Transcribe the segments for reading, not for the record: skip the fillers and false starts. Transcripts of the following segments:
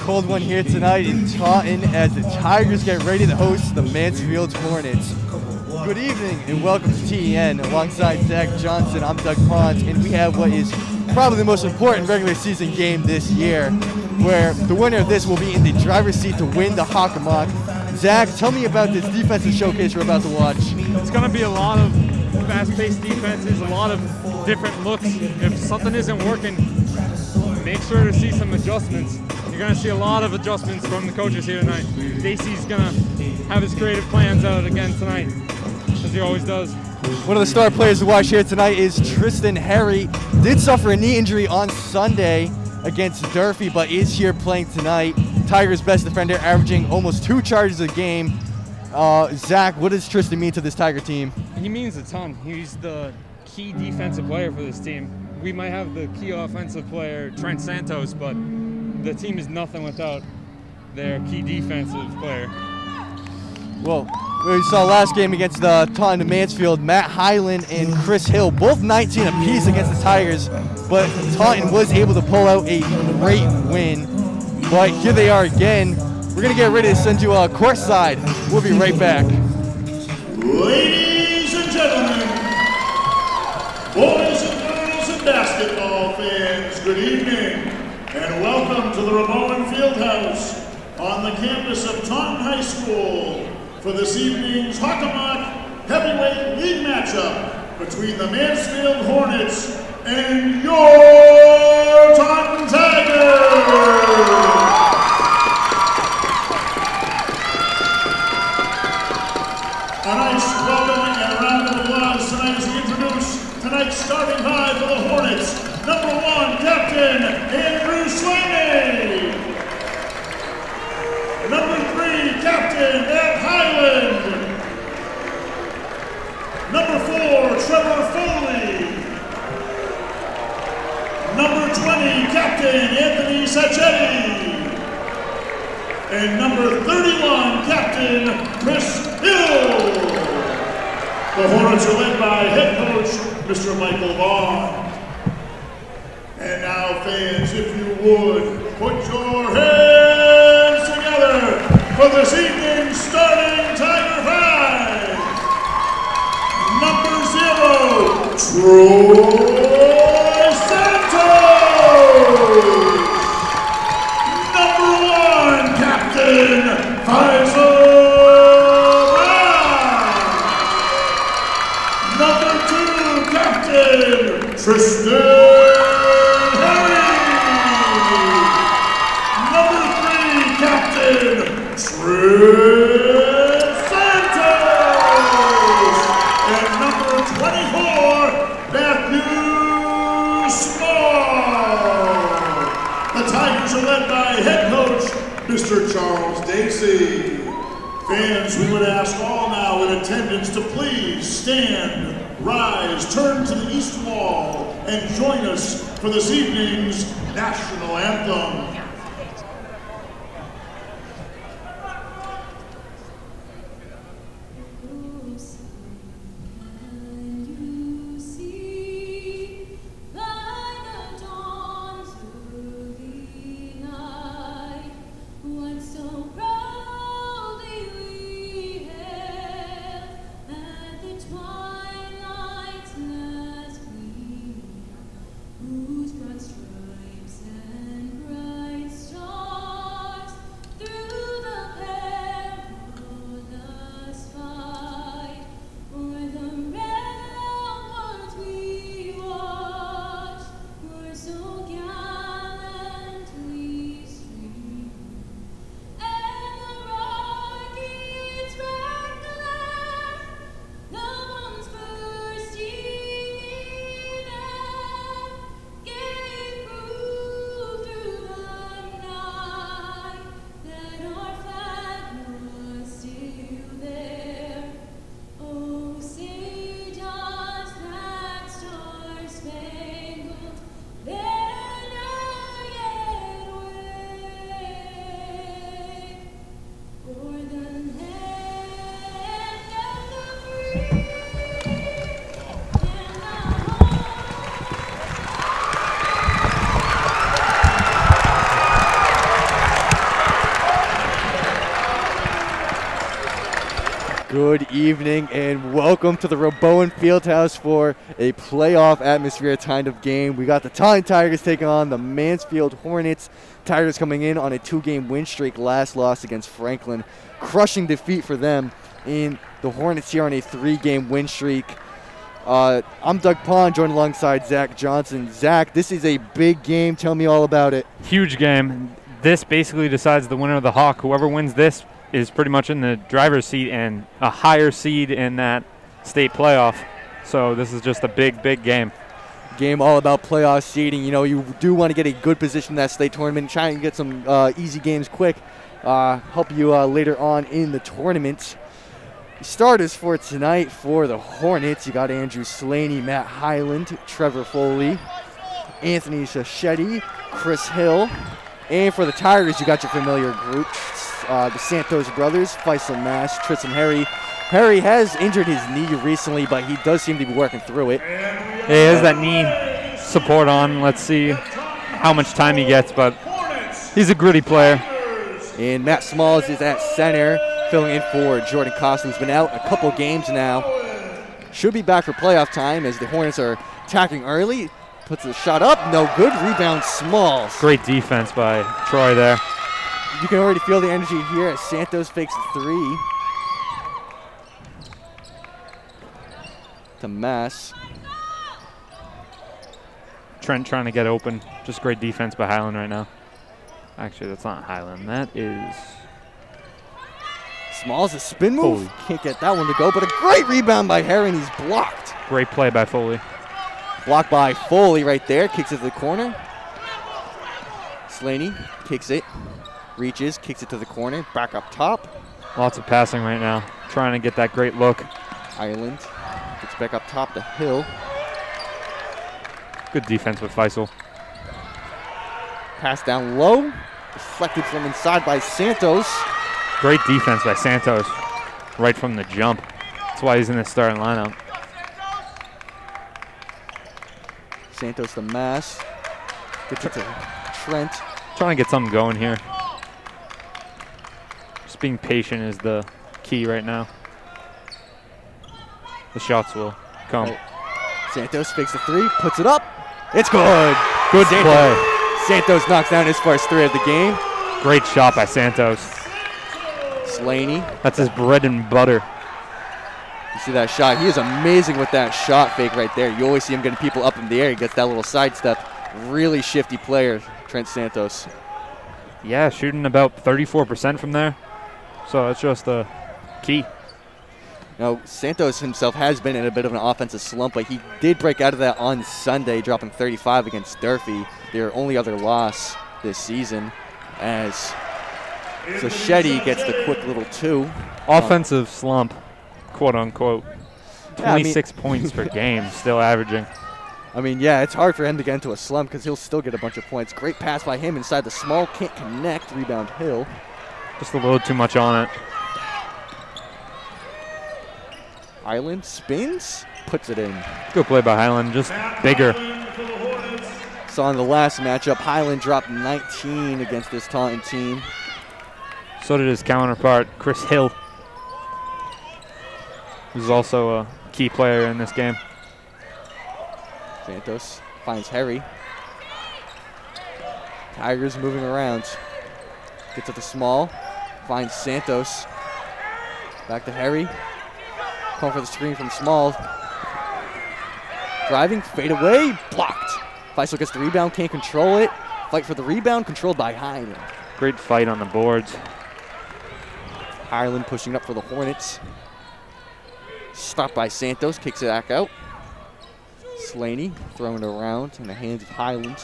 cold one here tonight in Taunton as the Tigers get ready to host the Mansfield Hornets. Good evening and welcome to TEN. Alongside Zach Johnson, I'm Doug Pons, and we have what is probably the most important regular season game this year, where the winner of this will be in the driver's seat to win the Hockomock. Zach, tell me about this defensive showcase we're about to watch. It's going to be a lot of fast-paced defenses, a lot of different looks. If something isn't working, make sure to see some adjustments. You're going to see a lot of adjustments from the coaches here tonight. Dacey's going to have his creative plans out again tonight, as he always does. One of the star players to watch here tonight is Tristan Harry. Did suffer a knee injury on Sunday against Durfee, but is here playing tonight. Tigers' best defender, averaging almost 2 charges a game. Zach, what does Tristan mean to this Tiger team? He means a ton. He's the key defensive player for this team. We might have the key offensive player, Trent Santos, but the team is nothing without their key defensive player. Well, we saw last game against the Taunton and Mansfield, Matt Hyland and Chris Hill, both 19 apiece against the Tigers, but Taunton was able to pull out a great win. But here they are again. We're going to get ready to send you courtside. We'll be right back. Ladies and gentlemen, boys and girls and basketball fans, good evening and welcome to the Ramon Fieldhouse on the campus of Taunton High School for this evening's Hockomock Heavyweight League matchup between the Mansfield Hornets and your Taunton Tigers. A nice welcome and a round of applause tonight as we introduce tonight's starting five for the Hornets. Number 1, Captain Andrew Slaney. Number 3, Captain Ed Hyland. Number 4, Trevor Foley. Number 20, Captain Anthony Sacchetti. And number 31, Captain Chris Hill. The Hornets are led by head coach, Mr. Michael Vaughn. And now, fans, if you would, put your hands together for this evening's starting Tiger 5. Number 0, Troy Santos. Number 1, Captain Faisal Brown. Number 2, Captain Tristan Harry. Number 3, Captain Tris Santos. And number 24, Matthew Small. The Tigers are led by head coach, Mr. Charles Dacey. Fans, we would ask all now in attendance to please stand, rise, turn to the east wall, and join us for this evening's national anthem. Good evening and welcome to the Roboan Fieldhouse for a playoff atmosphere kind of game. We got the Taunton Tigers taking on the Mansfield Hornets. Tigers coming in on a 2-game win streak, last loss against Franklin. Crushing defeat for them. And the Hornets here on a 3-game win streak. I'm Doug Pond, joined alongside Zach Johnson. Zach, this is a big game. Tell me all about it. Huge game. This basically decides the winner of the Hawk. Whoever wins this is pretty much in the driver's seat and a higher seed in that state playoff. So this is just a big, big game. Game all about playoff seeding. You know, you do want to get a good position in that state tournament. Try and get some easy games quick. Help you later on in the tournament. Starters for tonight for the Hornets, you got Andrew Slaney, Matt Highland, Trevor Foley, Anthony Shachetti, Chris Hill. And for the Tigers, you got your familiar group, the Santos brothers, Faisal Mash, Tristan Harry. Harry has injured his knee recently, but he does seem to be working through it. Yeah, he has that knee support on. Let's see how much time he gets, but he's a gritty player. And Matt Smalls is at center, filling in for Jordan Costa, who's been out a couple games now. Should be back for playoff time as the Hornets are attacking early. Puts the shot up, no good. Rebound, Smalls. Great defense by Troy there. You can already feel the energy here as Santos fakes the 3. To Mass. Trent trying to get open. Just great defense by Highland right now. Actually, that's not Highland. That is Smalls, a spin move. Foley. Can't get that one to go, but a great rebound by Harry, and he's blocked. Great play by Foley. Blocked by Foley right there. Kicks it to the corner. Slaney kicks it. Reaches, kicks it to the corner. Back up top. Lots of passing right now. Trying to get that great look. Island gets back up top to Hill. Good defense with Faisal. Pass down low. Deflected from inside by Santos. Great defense by Santos right from the jump. That's why he's in the starting lineup. Santos to Mass. Gets it to Trent. Trying to get something going here. Just being patient is the key right now. The shots will come. Right. Santos fakes the 3, puts it up. It's good. Good play. Santos knocks down his first 3 of the game. Great shot by Santos. Slaney. That's his bread and butter. You see that shot? He is amazing with that shot fake right there. You always see him getting people up in the air. He gets that little sidestep. Really shifty player, Trent Santos. Yeah, shooting about 34% from there. So that's just the key. Now, Santos himself has been in a bit of an offensive slump, but he did break out of that on Sunday, dropping 35 against Durfee, their only other loss this season, as Sacchetti gets the quick little 2. Offensive slump, quote unquote. Yeah, 26 points per game, still averaging. I mean, yeah, it's hard for him to get into a slump because he'll still get a bunch of points. Great pass by him inside the small, can't connect. Rebound Hill. Just a little too much on it. Island spins, puts it in. Good play by Highland, just bigger. So in the last matchup, Highland dropped 19 against this Taunton team. So did his counterpart, Chris Hill, who's also a key player in this game. Santos finds Harry. Tigers moving around. Gets to the small, finds Santos. Back to Harry. Calling for the screen from Small. Driving, fade away, blocked. Faisal gets the rebound, can't control it. Fight for the rebound, controlled by Highland. Great fight on the boards. Ireland pushing up for the Hornets. Stopped by Santos, kicks it back out. Slaney throwing it around in the hands of Highland.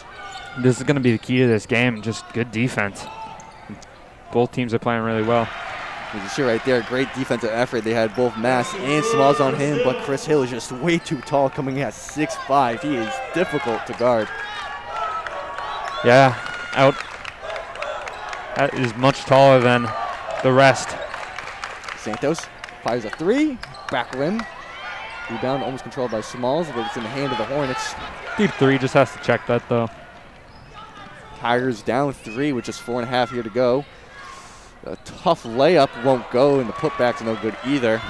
This is going to be the key to this game, just good defense. Both teams are playing really well. You can see right there, great defensive effort. They had both Mass and Smalls on him, but Chris Hill is just way too tall, coming in at 6'5". He is difficult to guard. Yeah, that is much taller than the rest. Santos fires a 3, back rim. Rebound almost controlled by Smalls, but it's in the hand of the Hornets. Deep 3, just has to check that though. Tigers down 3 with just 4.5 here to go. A tough layup won't go, and the putback's no good either.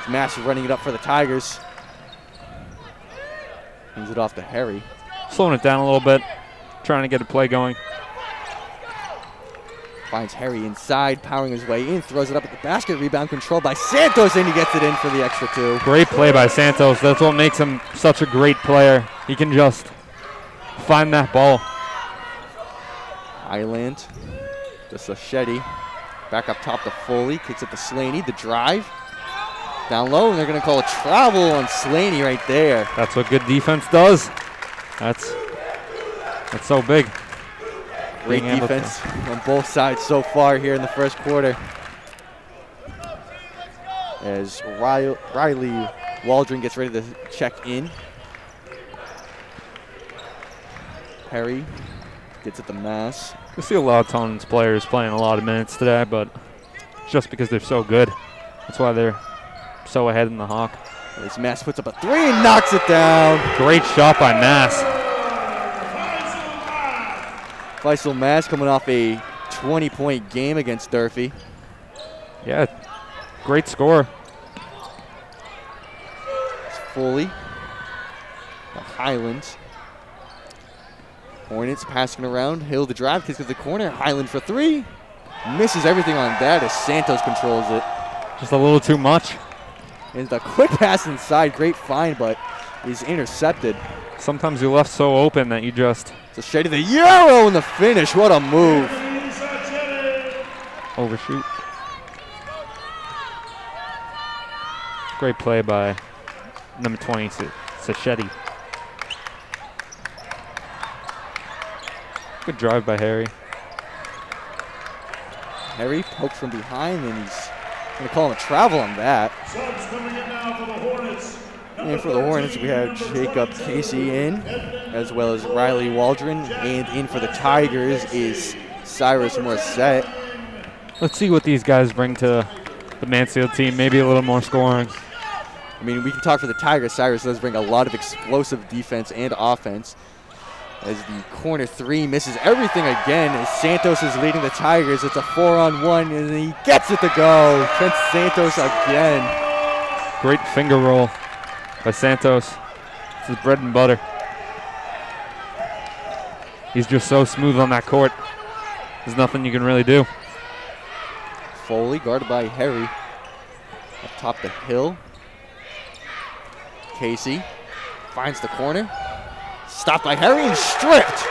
Mass running it up for the Tigers. Hands it off to Harry. Slowing it down a little bit, trying to get a play going. Finds Harry inside, powering his way in, throws it up at the basket. Rebound controlled by Santos, and he gets it in for the extra 2. Great play by Santos. That's what makes him such a great player. He can just find that ball. Highland to Sacchetti. Back up top to Foley. Kicks it to Slaney. The drive. Down low, and they're going to call a travel on Slaney right there. That's what good defense does. That's so big. Great defense on both sides so far here in the first quarter. As Riley Waldron gets ready to check in. Perry gets at the Mass. We see a lot of Tons players playing a lot of minutes today, but just because they're so good. That's why they're so ahead in the Hawk. As Mass puts up a 3 and knocks it down. Great shot by Mass. Faisal Mass coming off a 20-point game against Durfee. Yeah, great score. It's Foley. The Highlands. Hornets passing around. Hill the drive, kicks to the corner. Highland for 3. Misses everything on that as Santos controls it. Just a little too much. And the quick pass inside, great find, but is intercepted. Sometimes you're left so open that you just... So Shady the Euro in the finish, what a move. Overshoot. Great play by number 20, Sacchetti. Good drive by Harry. Harry pokes from behind, and he's going to call him a travel on that. Subs coming in now for the Hornets. And for the Hornets, we have Jacob Casey in, as well as Riley Waldron. And in for the Tigers is Cyrus Morissette. Let's see what these guys bring to the Mansfield team. Maybe a little more scoring. I mean, we can talk for the Tigers. Cyrus does bring a lot of explosive defense and offense. As the corner 3 misses everything again, as Santos is leading the Tigers. It's a 4-on-1, and he gets it to go. Trent Santos again. Great finger roll by Santos. It's his bread and butter. He's just so smooth on that court. There's nothing you can really do. Foley guarded by Harry. Up top the Hill. Casey finds the corner. Stopped by Harry and stripped.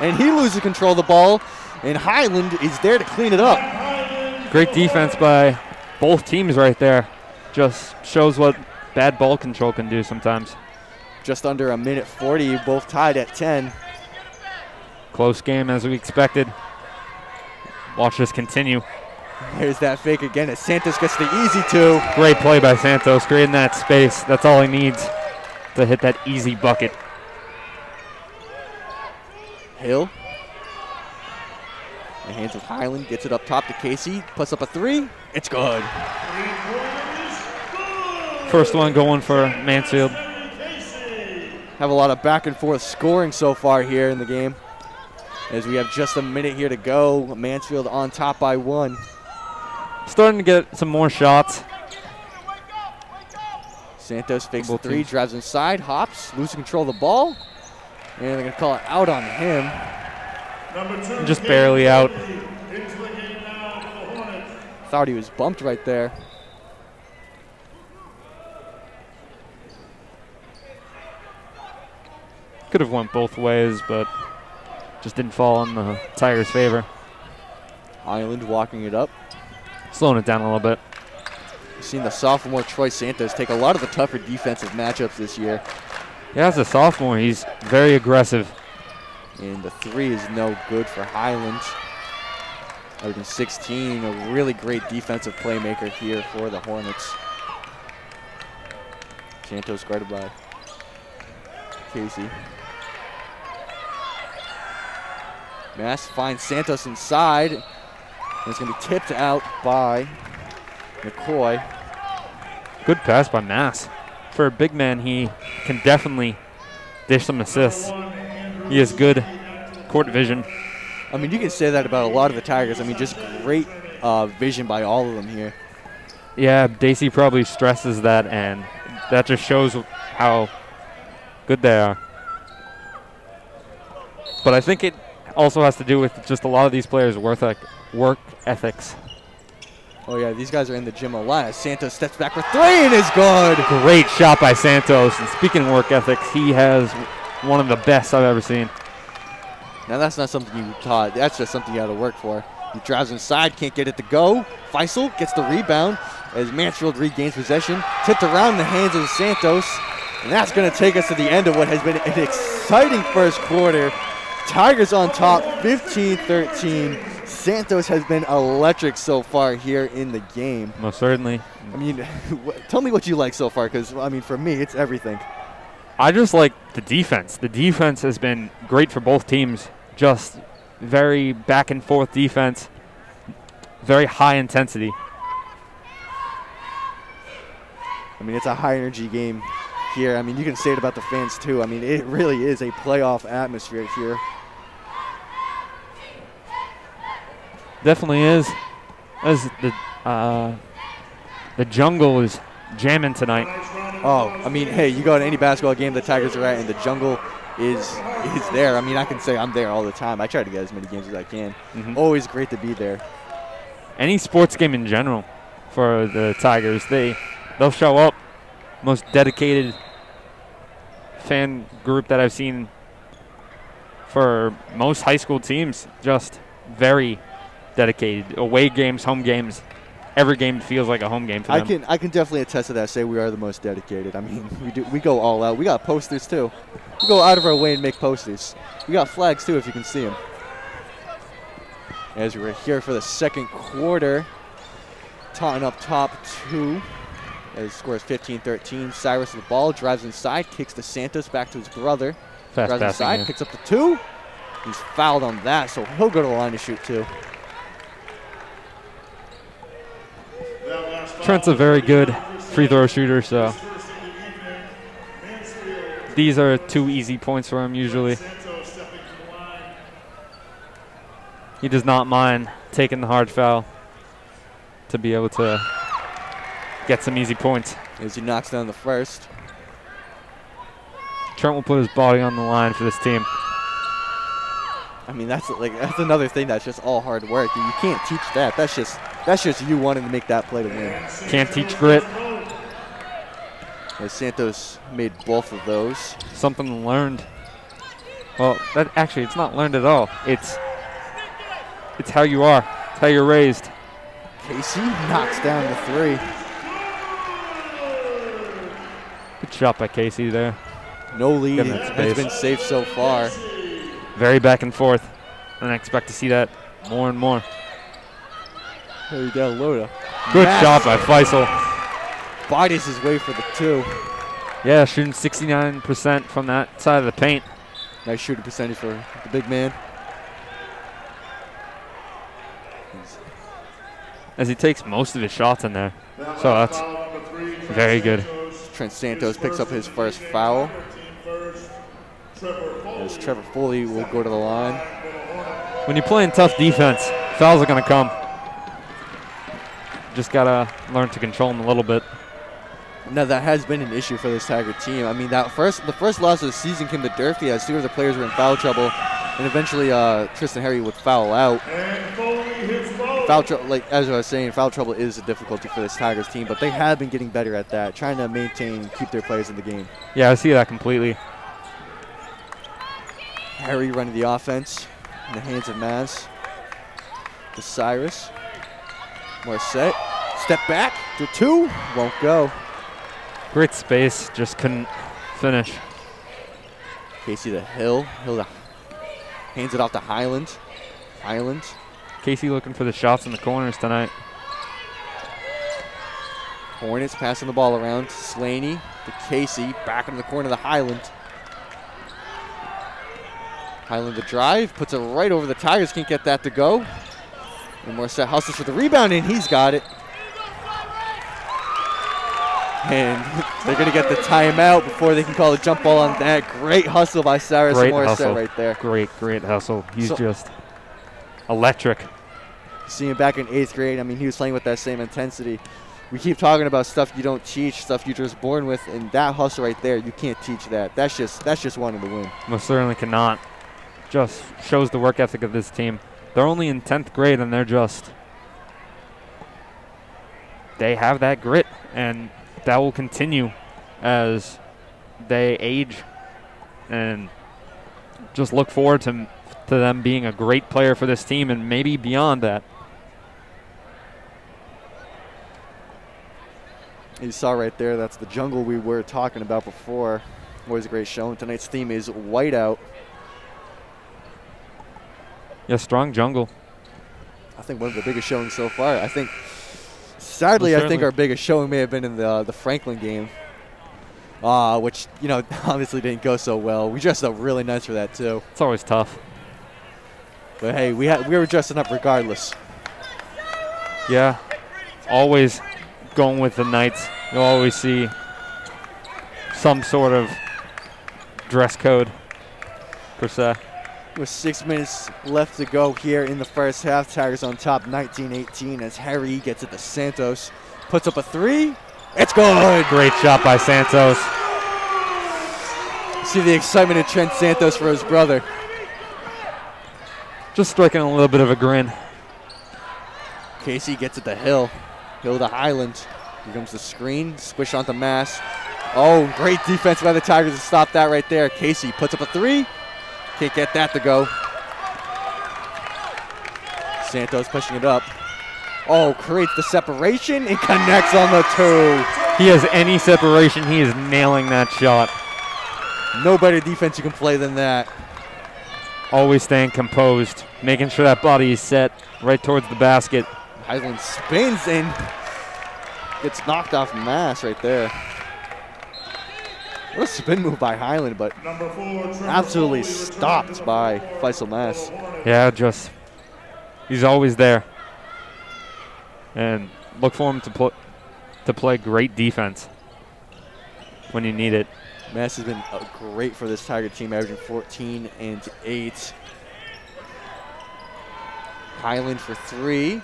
And he loses control of the ball, and Highland is there to clean it up. Great defense by both teams right there. Just shows what bad ball control can do sometimes. Just under a minute 40, both tied at 10. Close game as we expected. Watch this continue. There's that fake again as Santos gets the easy 2. Great play by Santos, creating that space. That's all he needs to hit that easy bucket. Hill. The hands of Highland, gets it up top to Casey, puts up a 3. It's good. First one going for Mansfield. Have a lot of back and forth scoring so far here in the game. As we have just a minute here to go, Mansfield on top by 1. Starting to get some more shots. Santos fakes the 3, drives inside, hops, loses control of the ball, and they're going to call it out on him. Just barely out. Thought he was bumped right there. Could have went both ways, but just didn't fall in the Tigers' favor. Highland walking it up. Slowing it down a little bit. We've seen the sophomore Troy Santos take a lot of the tougher defensive matchups this year. Yeah, as a sophomore, he's very aggressive. And the 3 is no good for Highland. Averaging 16, a really great defensive playmaker here for the Hornets. Santos guarded by Casey. Mass finds Santos inside. And it's going to be tipped out by McCoy. Good pass by Mass. For a big man, he can definitely dish some assists. He has good court vision. I mean, you can say that about a lot of the Tigers. I mean, just great vision by all of them here. Yeah, Daisy probably stresses that, and that just shows how good they are. But I think it also has to do with just a lot of these players' work ethics. Oh, yeah, these guys are in the gym a lot. Santos steps back for 3 and is good. Great shot by Santos. And speaking of work ethics, he has one of the best I've ever seen. Now, that's not something you taught. That's just something you got to work for. He drives inside, can't get it to go. Faisal gets the rebound as Mansfield regains possession. Tipped around in the hands of Santos. And that's going to take us to the end of what has been an exciting first quarter. Tigers on top, 15-13. Santos has been electric so far here in the game. Most certainly. I mean, tell me what you like so far, because, I mean, for me, it's everything. I just like the defense. The defense has been great for both teams. Just very back and forth defense, very high intensity. I mean, it's a high energy game here. I mean, you can say it about the fans too. I mean, it really is a playoff atmosphere here. Definitely is. As the jungle is jamming tonight. Oh, I mean, hey, you go to any basketball game the Tigers are at, and the jungle is there. I mean, I can say I'm there all the time. I try to get as many games as I can. Always great to be there. Any sports game in general for the Tigers, they'll show up. Most dedicated fan group that I've seen for most high school teams. Just very dedicated. Away games, home games. Every game feels like a home game to them. I can definitely attest to that. Say we are the most dedicated. I mean, we go all out. We got posters too. We go out of our way and make posters. We got flags too, if you can see them. As we're here for the second quarter, Taunton up top 2. As scores 15-13. Cyrus with the ball, drives inside, kicks to Santos, back to his brother. Fast drives inside, here. picks up the 2. He's fouled on that, so he'll go to the line to shoot 2. Trent's a very good free throw shooter, so these are 2 easy points for him usually. He does not mind taking the hard foul to be able to get some easy points. As he knocks down the first. Trent will put his body on the line for this team. I mean, that's another thing that's just all hard work. You can't teach that. That's just you wanting to make that play to win. Can't teach grit. As Santos made both of those. Something learned. Well, it's not learned at all. It's how you are. It's how you're raised. Casey knocks down the 3. Good shot by Casey there. No lead has been safe so far. Very back and forth, and I expect to see that more and more. There you go, Loda. Good shot by Faisal. Bodies his way for the 2. Yeah, shooting 69% from that side of the paint. Nice shooting percentage for the big man. As he takes most of his shots in there. So that's very good. Trent Santos picks up his first foul. As Trevor Foley will go to the line. When you're playing tough defense, fouls are going to come. Just got to learn to control them a little bit. Now, that has been an issue for this Tiger team. I mean, the first loss of the season came to Durfee as 2 of the players were in foul trouble. And eventually, Tristan Harry would foul out. Foul trouble, like as I was saying, foul trouble is a difficulty for this Tigers team, but they have been getting better at that, trying to keep their players in the game. Yeah, I see that completely. Harry running the offense in the hands of Maz. To Cyrus. Morissette. Step back to 2. Won't go. Great space, just couldn't finish. Casey to Hill. Hill hands it off to Highland. Highland. Casey looking for the shots in the corners tonight. Hornets passing the ball around. Slaney to Casey. Back into the corner to Highland. Highland the drive. Puts it right over the Tigers. Can't get that to go. And Morissette hustles for the rebound, and he's got it. And they're going to get the timeout before they can call the jump ball on that. Great hustle by Cyrus Morissette right there. Great hustle. He's just electric. Seeing him back in 8th grade, I mean, he was playing with that same intensity. We keep talking about stuff you don't teach, stuff you're just born with, and that hustle right there, you can't teach that. That's just wanting to win. Most certainly cannot. Just shows the work ethic of this team. They're only in 10th grade, and they have that grit, and that will continue as they age. And just look forward to them being a great player for this team and maybe beyond that. You saw right there, that's the jungle we were talking about before. Always a great showing. Tonight's theme is whiteout. Yeah, strong jungle. I think one of the biggest showings so far. I think, sadly, I think our biggest showing may have been in the Franklin game, which, you know, obviously didn't go so well. We dressed up really nice for that, too. It's always tough. But, hey, we were dressing up regardless. Yeah, always going with the Knights. You'll always see some sort of dress code, per se. With 6 minutes left to go here in the first half, Tigers on top 19-18 as Harry gets it to Santos. Puts up a 3. It's good. Great shot by Santos. See the excitement in Trent Santos for his brother. Just striking a little bit of a grin. Casey gets it to Hill. Hill to Highland. Here comes the screen. Squish onto Mass. Oh, great defense by the Tigers to stop that right there. Casey puts up a 3. Can't get that to go. Santos pushing it up. Oh, creates the separation and connects on the 2. He has any separation, he is nailing that shot. No better defense you can play than that. Always staying composed, making sure that body is set right towards the basket. Highland spins and gets knocked off Mass right there. What a spin move by Highland, but absolutely stopped by Faisal Mass. Yeah, just he's always there. And look for him to play great defense when you need it. Mass has been great for this Tiger team, averaging 14 and 8. Highland for 3.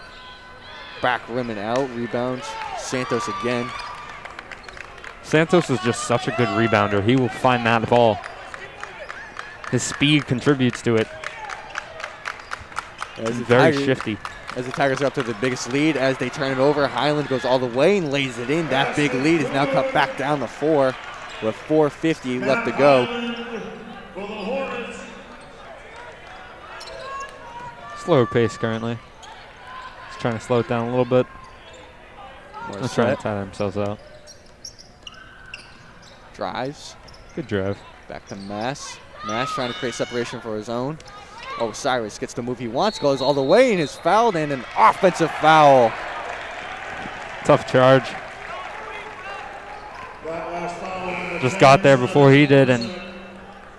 Back rim and out. Rebound. Santos again. Santos is just such a good rebounder. He will find that ball. His speed contributes to it. He's very shifty. As the Tigers are up to the biggest lead, as they turn it over, Highland goes all the way and lays it in. That big lead is now cut back down to 4 with 4:50 left to go. Slower pace currently. He's trying to slow it down a little bit. They're trying to tire themselves out. Drives. Good drive. Back to Mass. Mass trying to create separation for his own. Oh, Cyrus gets the move he wants, goes all the way and is fouled, and an offensive foul. Tough charge. Just got there before he did, and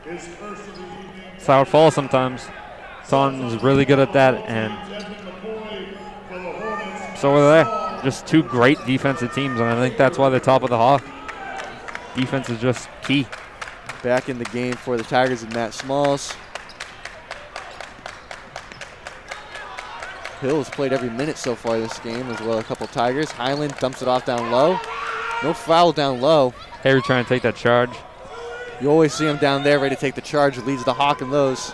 it's how it falls sometimes. Son is really good at that, and so are they. Just two great defensive teams, and I think that's why they're top of the Hawk. Defense is just key. Back in the game for the Tigers is Matt Smalls. Hill has played every minute so far this game, as well as a couple Tigers. Highland dumps it off down low. No foul down low. Harry trying to take that charge. You always see him down there ready to take the charge. Leads the Hawk in those.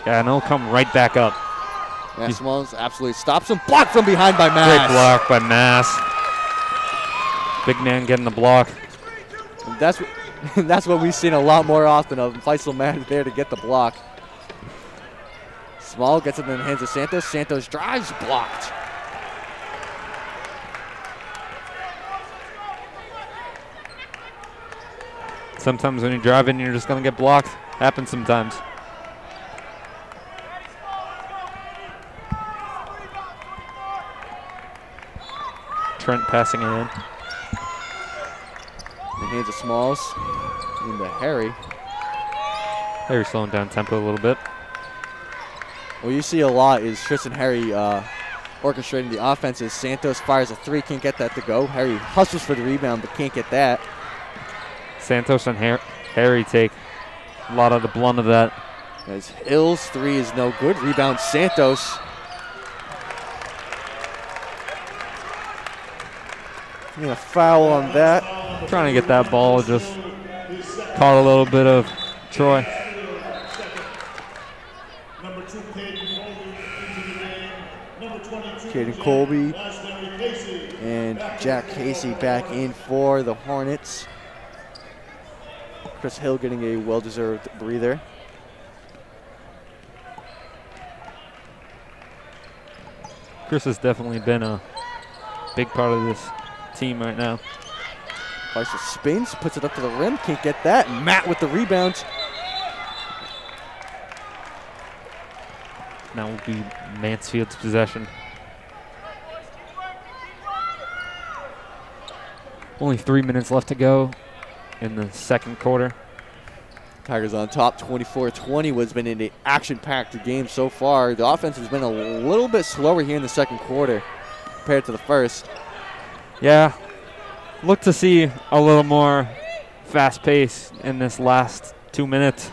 Yeah, and he'll come right back up. Matt Smalls absolutely stops him. Blocked from behind by Mass. Great block by Mass. Big man getting the block. And that's what we've seen a lot more often of. Faisal Mass there to get the block. Small gets it in the hands of Santos. Santos drives, blocked. Sometimes when you drive in, you're just going to get blocked. Happens sometimes. Trent passing it in. In the hands of Smalls. Into Harry. Harry slowing down tempo a little bit. What you see a lot is Tristan Harry orchestrating the offenses. Santos fires a 3, can't get that to go. Harry hustles for the rebound, but can't get that. Santos and Harry take a lot of the blunt of that. As Hill's 3 is no good. Rebound Santos. And a foul on that. Trying to get that ball, just caught a little bit of Troy. Caden Colby and Jack Casey back in for the Hornets. Chris Hill getting a well-deserved breather. Chris has definitely been a big part of this team right now. Faisal spins, puts it up to the rim, can't get that. Matt with the rebound. That will be Mansfield's possession. Only 3 minutes left to go in the second quarter. Tigers on top, 24-20. What's been an action-packed game so far. The offense has been a little bit slower here in the second quarter compared to the first. Yeah, look to see a little more fast pace in this last 2 minutes.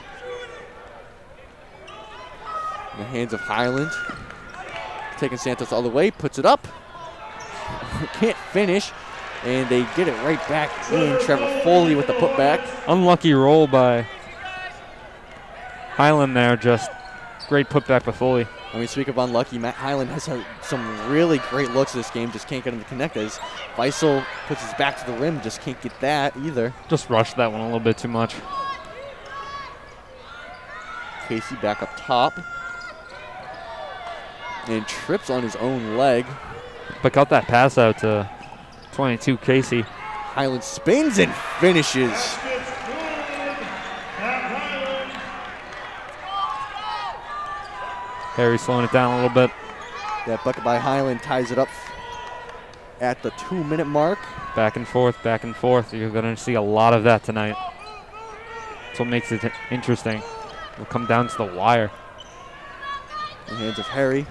In the hands of Highland. Taking Santos all the way, puts it up. Can't finish. And they get it right back in. Trevor Foley with the putback. Unlucky roll by Highland there, just great putback by Foley. I mean, speak of unlucky, Matt Highland has some really great looks this game, just can't get him to connect as Faisal puts his back to the rim, just can't get that either. Just rushed that one a little bit too much. Casey back up top. And trips on his own leg. But got that pass out to 22 Casey. Highland spins and finishes. Harry slowing it down a little bit. That bucket by Highland ties it up at the 2-minute mark. Back and forth, back and forth. You're going to see a lot of that tonight. That's what makes it interesting. It'll come down to the wire. In the hands of Harry.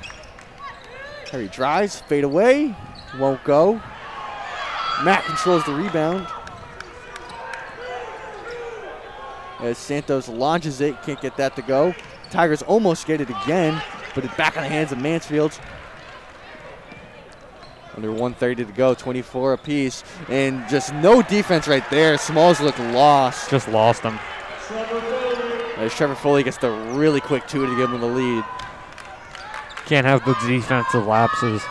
Harry drives, fade away, won't go. Matt controls the rebound. As Santos launches it, can't get that to go. Tigers almost get it again, but it's back in the hands of Mansfield. Under 1:30 to go, 24 apiece, and just no defense right there. Smalls look lost. Just lost them. As Trevor Foley gets the really quick two to give him the lead. Can't have the defensive lapses.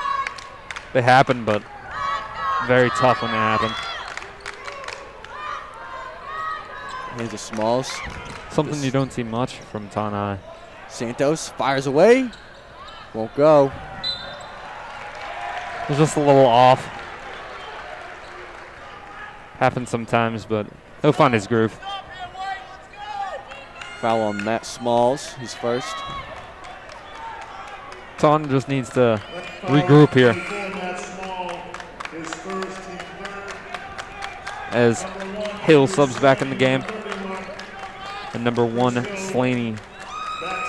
They happen, but very tough when they happen. Hands of Smalls. Something you don't see much from Tanai. Santos fires away. Won't go. It's just a little off. Happens sometimes, but he'll find his groove. Foul on Matt Smalls, his first. Ton just needs to regroup here. As Hill subs back in the game. And number 1, Slaney,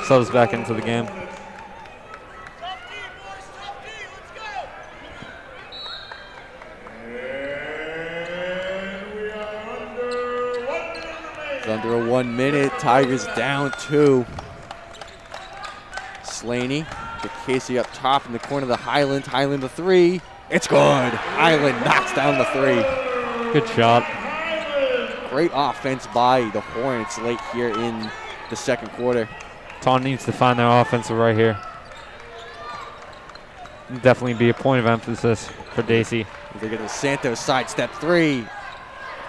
subs back into the game. It's under 1 minute. Tigers down 2. Slaney to Casey up top in the corner of the Highland. Highland the 3. It's good. Highland knocks down the 3. Good shot. Great offense by the Hornets late here in the second quarter. Ton needs to find their offensive right here. Definitely be a point of emphasis for Dacey. They get the Santos sidestep 3.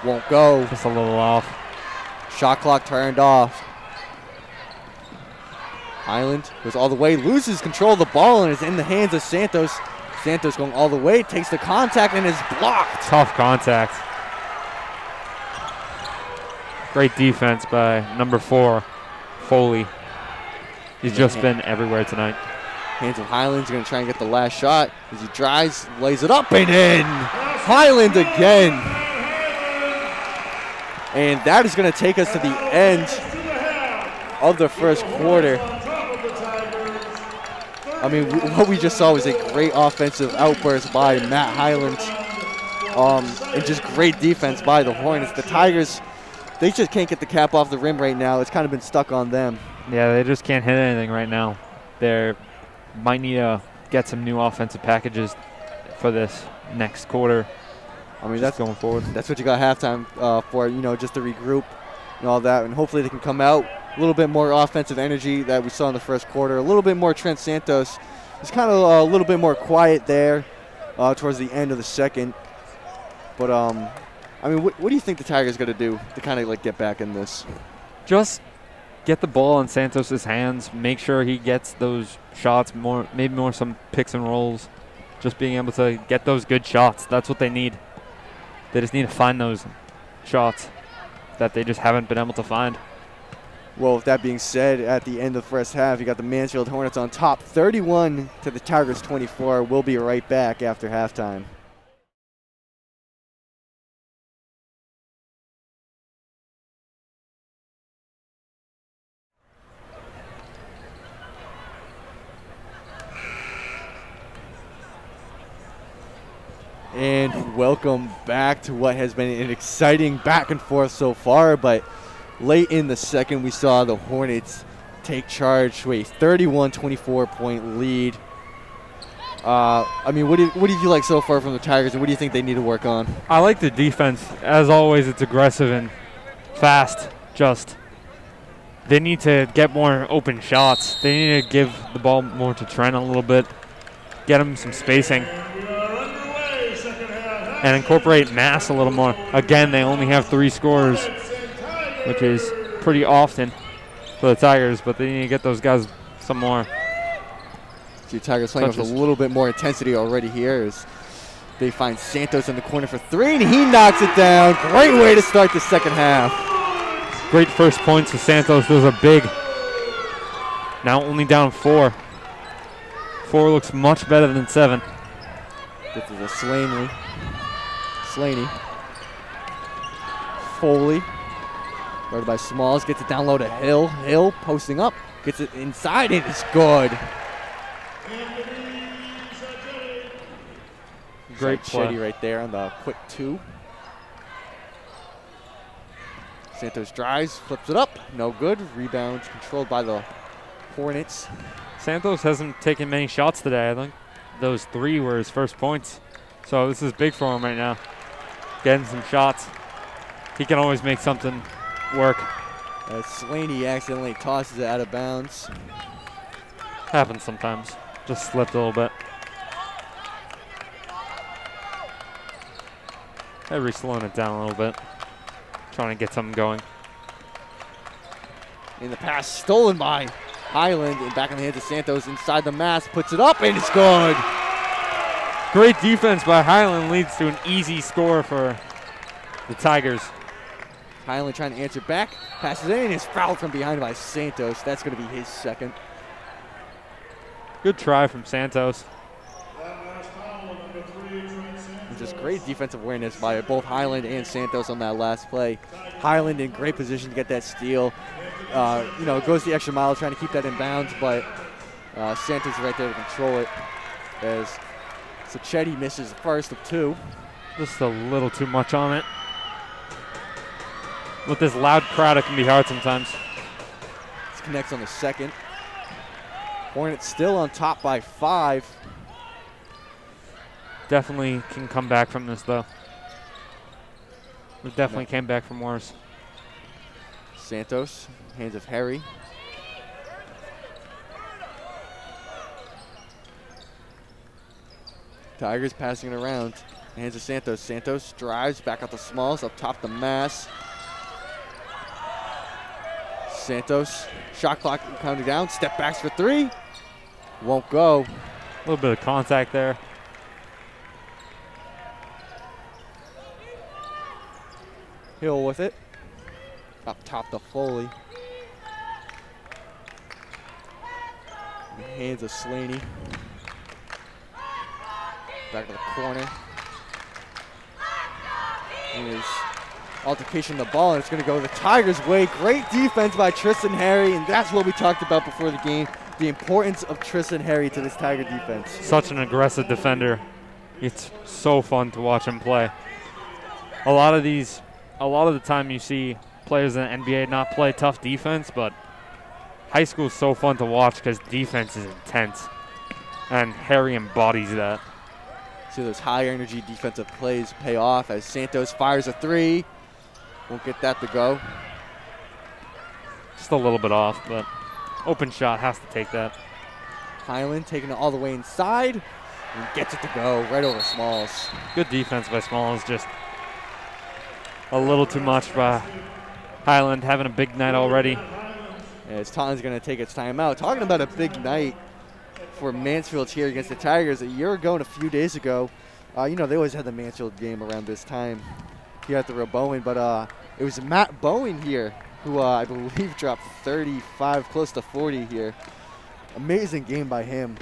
Won't go. Just a little off. Shot clock turned off. Highland goes all the way, loses control of the ball, and is in the hands of Santos. Santos going all the way, takes the contact, and is blocked. Tough contact. Great defense by number 4, Foley. He's just been everywhere tonight. Hands of Highland's going to try and get the last shot. As he drives, lays it up and in. Highland again. And that is going to take us to the end of the first quarter. I mean, what we just saw was a great offensive outburst by Matt Highland. And just great defense by the Hornets. The Tigers, they just can't get the cap off the rim right now. It's kind of been stuck on them. Yeah, they just can't hit anything right now. They might need to get some new offensive packages for this next quarter. I mean, that's going forward. That's what you got halftime for, you know, just to regroup and all that. And hopefully they can come out a little bit more offensive energy that we saw in the first quarter. A little bit more Trent Santos. He's kind of a little bit more quiet there towards the end of the second. But, I mean, what do you think the Tigers got to do to kind of, like, get back in this? Just get the ball in Santos's hands. Make sure he gets those shots more, maybe more some picks and rolls. Just being able to get those good shots. That's what they need. They just need to find those shots that they just haven't been able to find. Well, with that being said, at the end of the first half, you got the Mansfield Hornets on top 31 to the Tigers 24. We'll be right back after halftime. And welcome back to what has been an exciting back and forth so far, but late in the second we saw the Hornets take charge to a 31-24 point lead. I mean, what did you like so far from the Tigers, and what do you think they need to work on? I like the defense. As always, it's aggressive and fast. Just they need to get more open shots. They need to give the ball more to Trent a little bit, get him some spacing, and incorporate mass a little more. Again, they only have 3 scorers, which is pretty often for the Tigers, but they need to get those guys some more. See, Tigers playing with a little bit more intensity already here as they find Santos in the corner for 3, and he knocks it down. Great way to start the second half. Great first points for Santos. Those are big. Now only down 4. 4 looks much better than 7. This is a Slaney. Foley. Guarded by Smalls. Gets it down low to Hill. Hill posting up. Gets it inside, and it's good. Great play. Shetty right there on the quick 2. Santos drives, flips it up. No good. Rebound controlled by the Hornets. Santos hasn't taken many shots today. I think those 3 were his first points. So this is big for him right now. Getting some shots. He can always make something work. Slaney accidentally tosses it out of bounds. Happens sometimes. Just slipped a little bit. Every slowing it down a little bit. Trying to get something going. In the pass stolen by Highland, and back in the hands of Santos inside the mass, puts it up, and it's good. Great defense by Highland leads to an easy score for the Tigers. Highland trying to answer back, passes in, and is fouled from behind by Santos. That's going to be his second. Good try from Santos. Just great defensive awareness by both Highland and Santos on that last play. Highland in great position to get that steal. You know, goes the extra mile trying to keep that in bounds, but Santos is right there to control it. As Sacchetti misses the first of 2. Just a little too much on it. With this loud crowd, it can be hard sometimes. This connects on the second. Hornets still on top by 5. Definitely can come back from this, though. We definitely came back from worse. Santos, hands of Harry. Tigers passing it around. Hands of Santos. Santos drives back out the Smalls, up top the Mass. Santos, shot clock counting down. Step backs for 3. Won't go. A little bit of contact there. Hill with it. Up top to Foley. In the hands of Slaney. Back to the corner. And his altercation of the ball, and it's going to go the Tigers' way. Great defense by Tristan Harry, and that's what we talked about before the game, the importance of Tristan Harry to this Tiger defense. Such an aggressive defender. It's so fun to watch him play. A lot of the time you see players in the NBA not play tough defense, but high school is so fun to watch because defense is intense, and Harry embodies that. See those high energy defensive plays pay off as Santos fires a three. Won't get that to go. Just a little bit off, but open shot, has to take that. Highland taking it all the way inside and gets it to go right over Smalls. Good defense by Smalls, just a little too much by Highland, having a big night already. As Taunton's going to take its time out. Talking about a big night for Mansfield here against the Tigers. A year ago and a few days ago, you know, they always had the Mansfield game around this time here at the Robowen, but it was Matt Bowen here who I believe dropped 35, close to 40 here. Amazing game by him.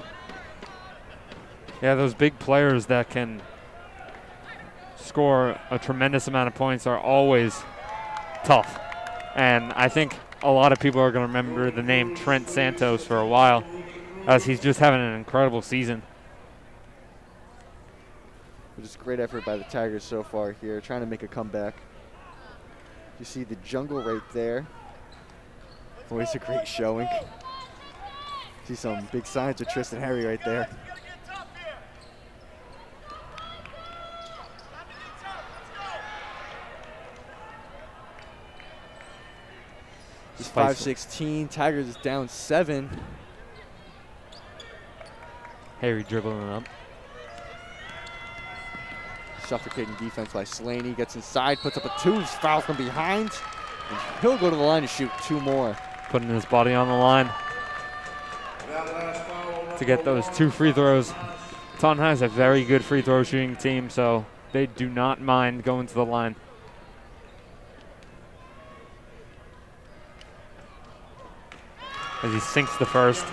Yeah, those big players that can score a tremendous amount of points are always tough. And I think a lot of people are going to remember the name Trent Santos for a while, as he's just having an incredible season. Just great effort by the Tigers so far here, trying to make a comeback. You see the jungle right there. Always a great showing. See some big signs with Tristan Harry right there. It's 5-16. Tigers is down 7. Harry dribbling it up. Suffocating defense by Slaney. Gets inside, puts up a 2, fouls from behind. And he'll go to the line to shoot 2 more. Putting his body on the line to get those 2 free throws. Taunton has a very good free throw shooting team, so they do not mind going to the line. As he sinks the first.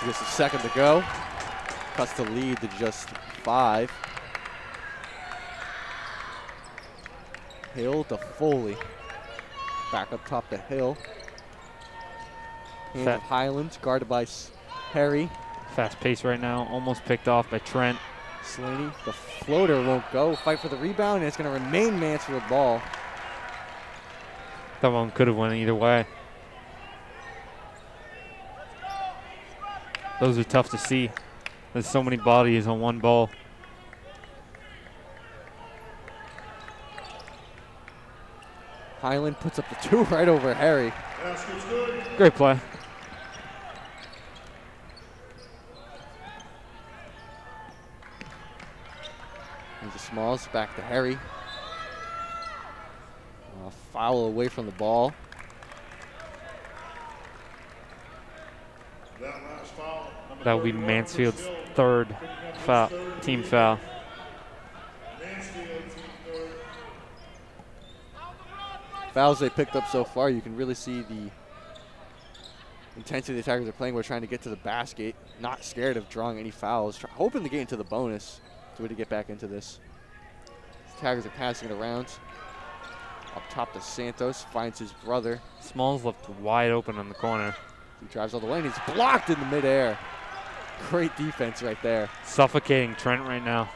Just a second to go. Cuts the lead to just 5. Hill to Foley. Back up top to Hill. Hands of Highlands, guarded by Harry. Fast pace right now, almost picked off by Trent. Slaney, the floater won't go. Fight for the rebound, and it's going to remain Mansfield ball. That one could have went either way. Those are tough to see. There's so many bodies on one ball. Highland puts up the 2 right over Harry. Great play. Here's the Smalls, back to Harry. Foul away from the ball. That will be Mansfield's 3rd foul, team foul. Fouls they picked up so far, you can really see the intensity the Tigers are playing. We're trying to get to the basket, not scared of drawing any fouls, hoping to get into the bonus. It's a way to get back into this. The Tigers are passing it around. Up top to Santos, finds his brother. Smalls left wide open on the corner. He drives all the way and he's blocked in the midair. Great defense right there. Suffocating Trent right now.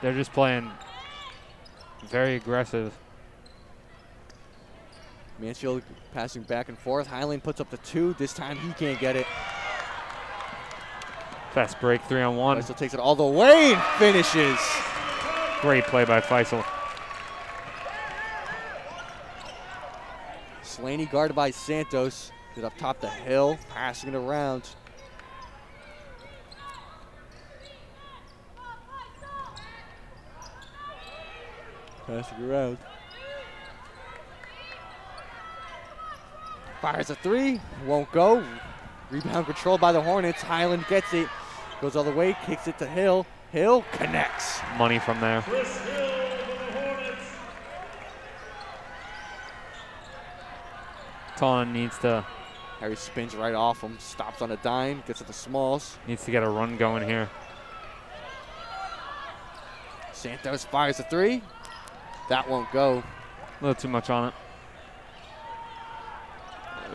They're just playing very aggressive. Mansfield passing back and forth. Highland puts up the 2. This time he can't get it. Fast break, 3-on-1. Faisal takes it all the way and finishes. Great play by Faisal. Slaney guarded by Santos. Get up top to Hill, passing it around. Passing around. Fires a 3, won't go. Rebound controlled by the Hornets. Highland gets it, goes all the way, kicks it to Hill. Hill connects. Money from there. Taunton needs to. Harry spins right off him, stops on a dime, gets it to Smalls. Needs to get a run going here. Santos fires a 3. That won't go. A little too much on it.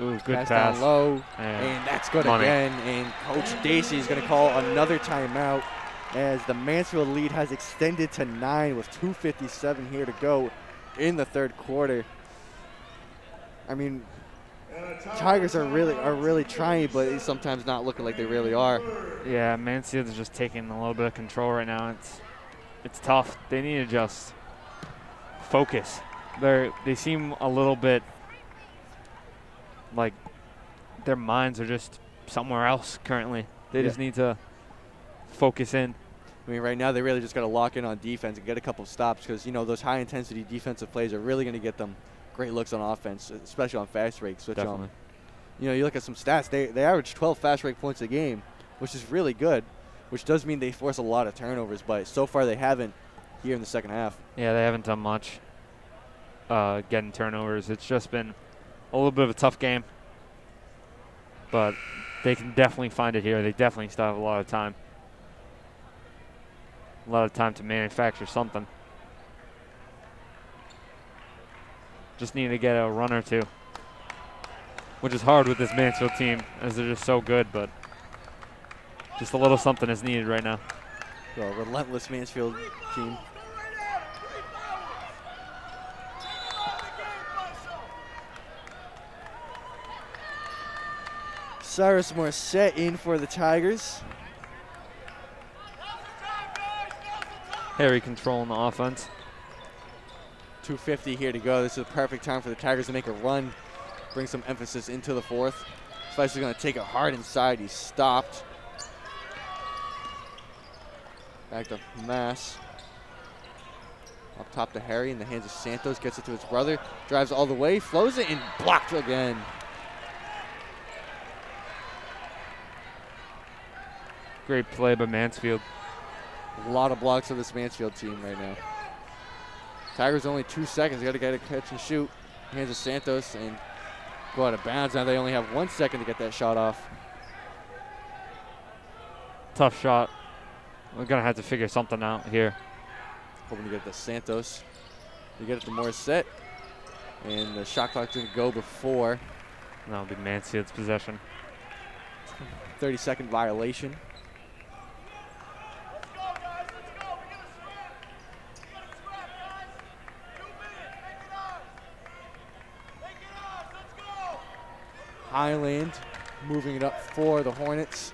Ooh, good pass. Down low, and that's good again. And Coach Dacey is going to call another timeout as the Mansfield lead has extended to 9 with 2:57 here to go in the 3rd quarter. I mean, Tigers are really trying, but it's sometimes not looking like they really are. Yeah, Mansfield is just taking a little bit of control right now. It's tough. They need to just focus. They seem a little bit like their minds are just somewhere else currently. They just need to focus in. I mean, right now they really just got to lock in on defense and get a couple of stops because, you know, those high-intensity defensive plays are really going to get them great looks on offense, especially on fast breaks. Which, Definitely. You know, you look at some stats, they average 12 fast break points a game, which is really good, which does mean they force a lot of turnovers, but so far they haven't here in the second half. Yeah, they haven't done much getting turnovers. It's just been a little bit of a tough game, but they can definitely find it here. They definitely still have a lot of time. A lot of time to manufacture something. Just need to get a run or two, which is hard with this Mansfield team as they're just so good, but just a little something is needed right now. Well, relentless Mansfield team. Cyrus Morissette in for the Tigers. Harry controlling the offense. 2:50 here to go. This is a perfect time for the Tigers to make a run, bring some emphasis into the fourth. Spice is going to take it hard inside. He's stopped. Back to Mass. Up top to Harry in the hands of Santos. Gets it to his brother. Drives all the way. Flows it and blocked again. Great play by Mansfield. A lot of blocks for this Mansfield team right now. Tigers only 2 seconds. Got to get a catch and shoot. Hands of Santos and go out of bounds. Now they only have 1 second to get that shot off. Tough shot. We're going to have to figure something out here. Hoping to get it to Santos. You get it to Morissette. And the shot clock's going to go before. That'll be Mansfield's possession. 30-second violation. Highland moving it up for the Hornets.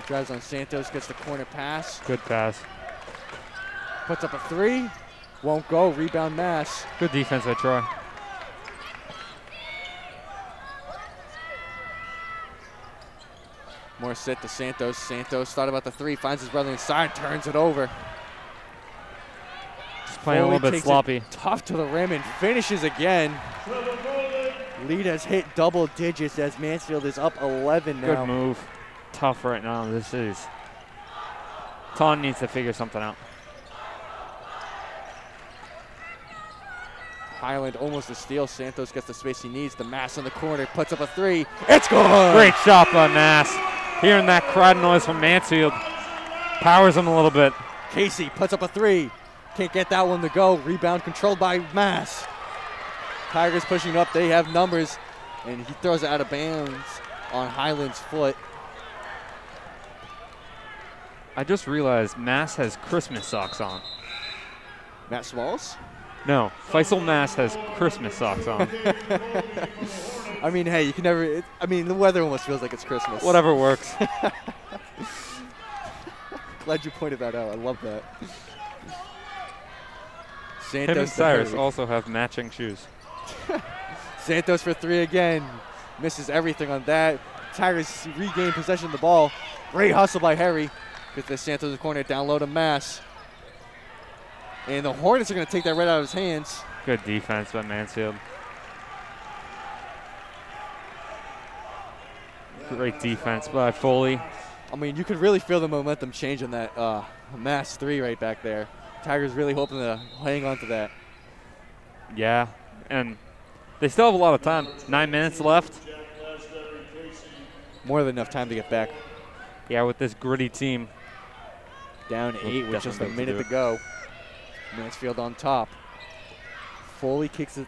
Drives on Santos, gets the corner pass. Good pass. Puts up a three. Won't go. Rebound Mass. Good defense by Troy. Morissette to Santos. Santos thought about the three, finds his brother inside, turns it over. Just playing a little bit sloppy. Tough to the rim and finishes again. Lead has hit double digits as Mansfield is up 11 now. Good move. Tough right now. This is. Taunton needs to figure something out. Highland almost a steal. Santos gets the space he needs. The Mass in the corner, puts up a three. It's good! Great shot by Mass. Hearing that crowd noise from Mansfield. Powers him a little bit. Casey puts up a three. Can't get that one to go. Rebound controlled by Mass. Tigers pushing up. They have numbers. And he throws it out of bounds on Highland's foot. I just realized Mass has Christmas socks on. Matt Smalls? No, Faisal Mass has Christmas socks on. I mean, hey, you can never. I mean, the weather almost feels like it's Christmas. Whatever works. Glad you pointed that out. I love that. Him and Cyrus also have matching shoes. Santos for three again. Misses everything on that. Tigers regain possession of the ball. Great hustle by Harry. Gets the Santos in the corner, down low to Mass. And the Hornets are going to take that right out of his hands. Good defense by Mansfield. Great defense by Foley. I mean, you could really feel the momentum change in that Mass three right back there. Tigers really hoping to hang on to that. Yeah, and they still have a lot of time. 9 minutes left. More than enough time to get back. Yeah, with this gritty team. Down 8 with just a minute to go. Mansfield on top. Foley kicks it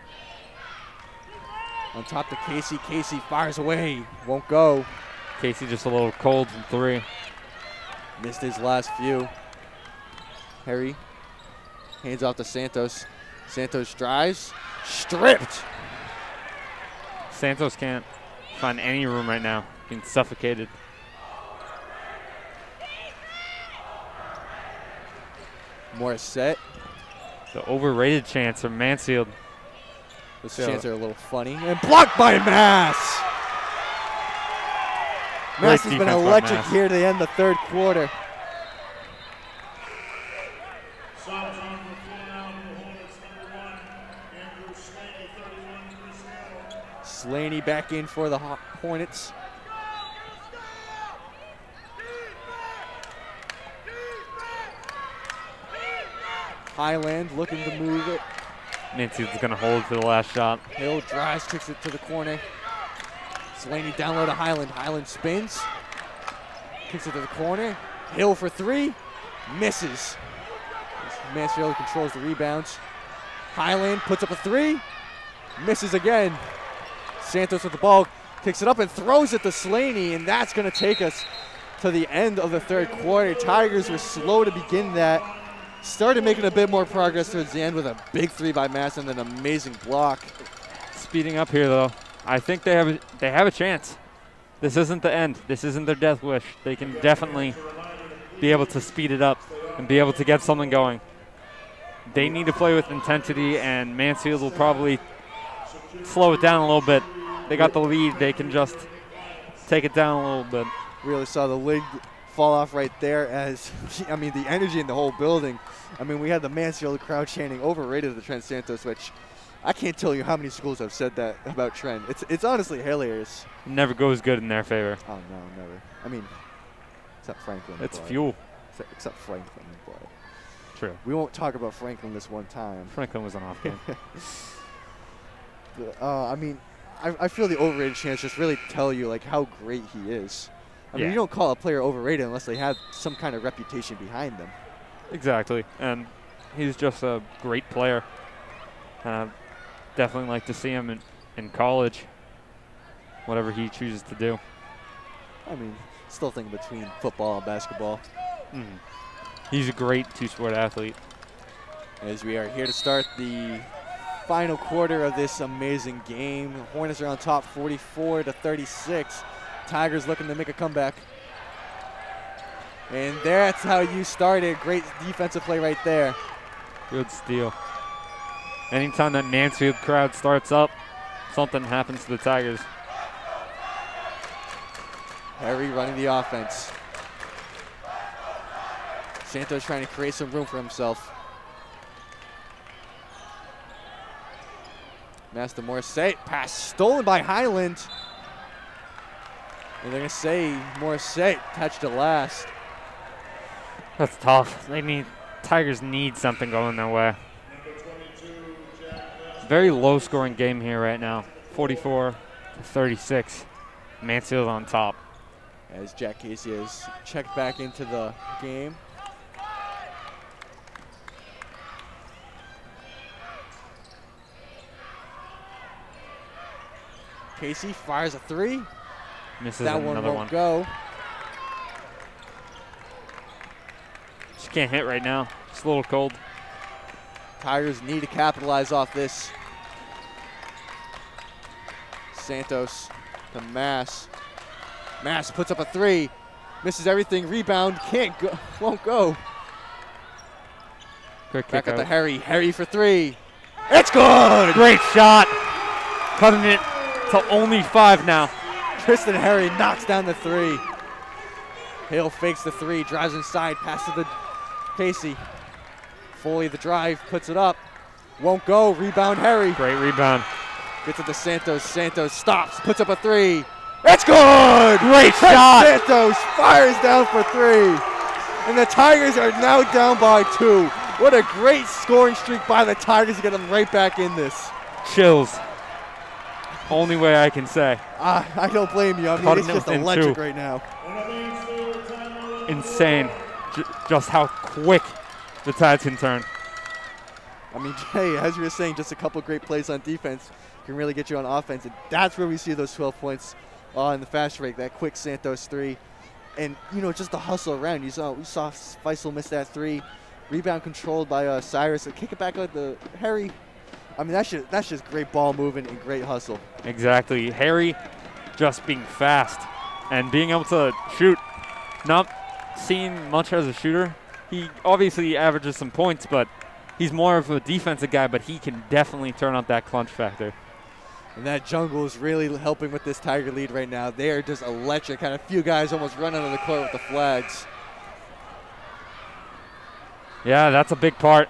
on top to Casey. Casey fires away. Won't go. Casey just a little cold from three. Missed his last few. Harry hands off to Santos. Santos drives. Stripped. Santos can't find any room right now. Being suffocated. Morissette. The overrated chance from Mansfield. Those chances are a little funny. And blocked by Mass. Mass has been electric here to end the third quarter. Slaney back in for the Hornets. Highland looking to move it. Mansfield's going to hold for the last shot. Hill drives, kicks it to the corner. Slaney down low to Highland. Highland spins. Kicks it to the corner. Hill for three. Misses. Mansfield controls the rebounds. Highland puts up a three. Misses again. Santos with the ball. Kicks it up and throws it to Slaney, and that's going to take us to the end of the third quarter. Tigers were slow to begin that. Started making a bit more progress towards the end with a big three by Mass and an amazing block. Speeding up here, though. I think they have a chance. This isn't the end. This isn't their death wish. They can definitely be able to speed it up and be able to get something going. They need to play with intensity, and Mansfield will probably slow it down a little bit. They got the lead. They can just take it down a little bit. Really saw the lid fall off right there as, I mean, the energy in the whole building. I mean, we had the Mansfield crowd chanting overrated the Trent Santos, which I can't tell you how many schools have said that about Trent. It's honestly hilarious. Never goes good in their favor. Oh, no, never. I mean, except Franklin. It's fuel. Except Franklin. But true. We won't talk about Franklin this one time. Franklin was an off game. I mean, I feel the overrated chance just really tell you like how great he is. I mean, you don't call a player overrated unless they have some kind of reputation behind them. Exactly, and he's just a great player. Definitely like to see him in college, whatever he chooses to do. I mean, still thinking between football and basketball. He's a great two-sport athlete. As we are here to start the final quarter of this amazing game. Hornets are on top 44-36. Tigers looking to make a comeback. And that's how you started. Great defensive play right there. Good steal. Anytime that Mansfield crowd starts up, something happens to the Tigers. Harry running the offense. Santos trying to create some room for himself. Master Morissette, pass stolen by Highland. And they're going to say Morissette touched it last. That's tough. Tigers need something going their way. Very low-scoring game here right now. 44-36. Mansfield on top. As Jack Casey has checked back into the game. Casey fires a three. Misses that one another won't go. She can't hit right now. It's a little cold. Tigers need to capitalize off this. Santos to Mass. Mass puts up a three. Misses everything. Rebound. Can't go. Won't go. Quick Back kick at the out. Harry. Harry for three. It's good! Great shot. Cutting it to only 5 now. Tristan Harry knocks down the three. Hale fakes the three, drives inside, pass to the Casey. Foley the drive, puts it up. Won't go, rebound Harry. Great rebound. Gets it to Santos, Santos stops, puts up a three. It's good! Great shot. Santos fires down for three. And the Tigers are now down by 2. What a great scoring streak by the Tigers to get them right back in this. Chills. Only way I can say. I don't blame you. I mean, it's just electric right now. Insane. Just how quick the Tides can turn. I mean, Jay, as you were saying, just a couple great plays on defense can really get you on offense. And that's where we see those 12 points in the fast break, that quick Santos three. And, just the hustle around. We saw Faisal miss that three. Rebound controlled by Cyrus. And kick it back out to Harry. I mean, that's just great ball movement and great hustle. Exactly. Harry just being fast and being able to shoot. Not seen much as a shooter. He obviously averages some points, but he's more of a defensive guy, but he can definitely turn up that clutch factor. And that jungle is really helping with this Tiger lead right now. They are just electric. Had a few guys almost run out of the court with the flags. Yeah, that's a big part.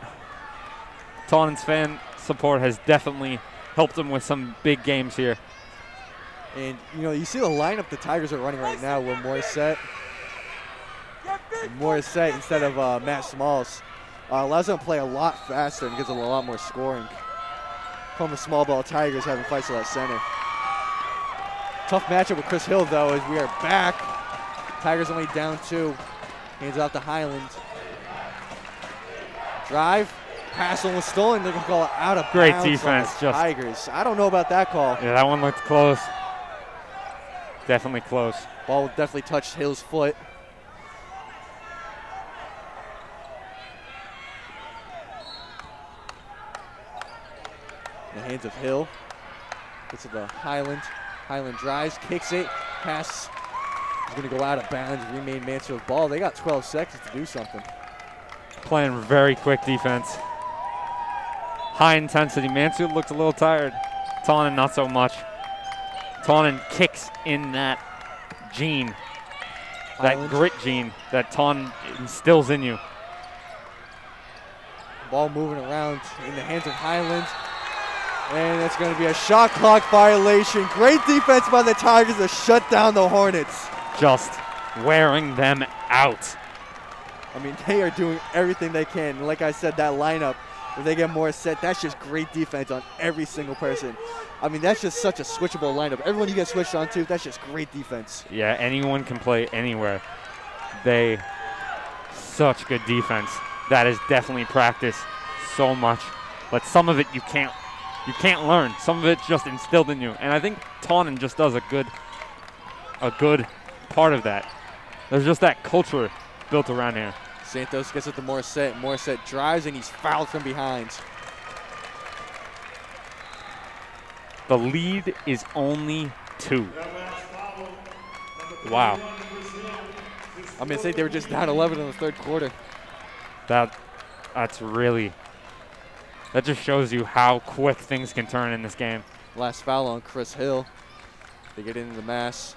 Taunton's fan support has definitely helped them with some big games here. And, you know, you see the lineup the Tigers are running right now with Morissette instead of Matt Smalls. Allows them to play a lot faster and gives them a lot more scoring. From the small ball Tigers having fights at center. Tough matchup with Chris Hill, though, as we are back. Tigers only down 2. Hands out to Highland. Drive. Pass almost stolen. They're going to call it out of Great bounds defense. on the Tigers. I don't know about that call. Yeah, that one looked close. Definitely close. Ball definitely touched Hill's foot. In the hands of Hill. Gets it to Highland. Highland drives, kicks it. Pass is going to go out of bounds. Remain Mansfield ball. They got 12 seconds to do something. Playing very quick defense. High intensity. Mansfield looks a little tired. Taunton not so much. Taunton kicks in that gene, that grit gene that Taunton instills in you. Ball moving around in the hands of Highland. And it's going to be a shot clock violation. Great defense by the Tigers to shut down the Hornets. Just wearing them out. I mean, they are doing everything they can. And like I said, that lineup, if they get more set, that's just great defense on every single person. I mean, that's just such a switchable lineup. Everyone you get switched onto, that's just great defense. Yeah, anyone can play anywhere. Such good defense. That is definitely practiced so much. But some of it you can't learn. Some of it's just instilled in you. And I think Taunton just does a good part of that. There's just that culture built around here. Santos gets it to Morissette. Morissette drives and he's fouled from behind. The lead is only 2. Wow. I'm going to say they were just down 11 in the third quarter. That just shows you how quick things can turn in this game. Last foul on Chris Hill. They get into the mass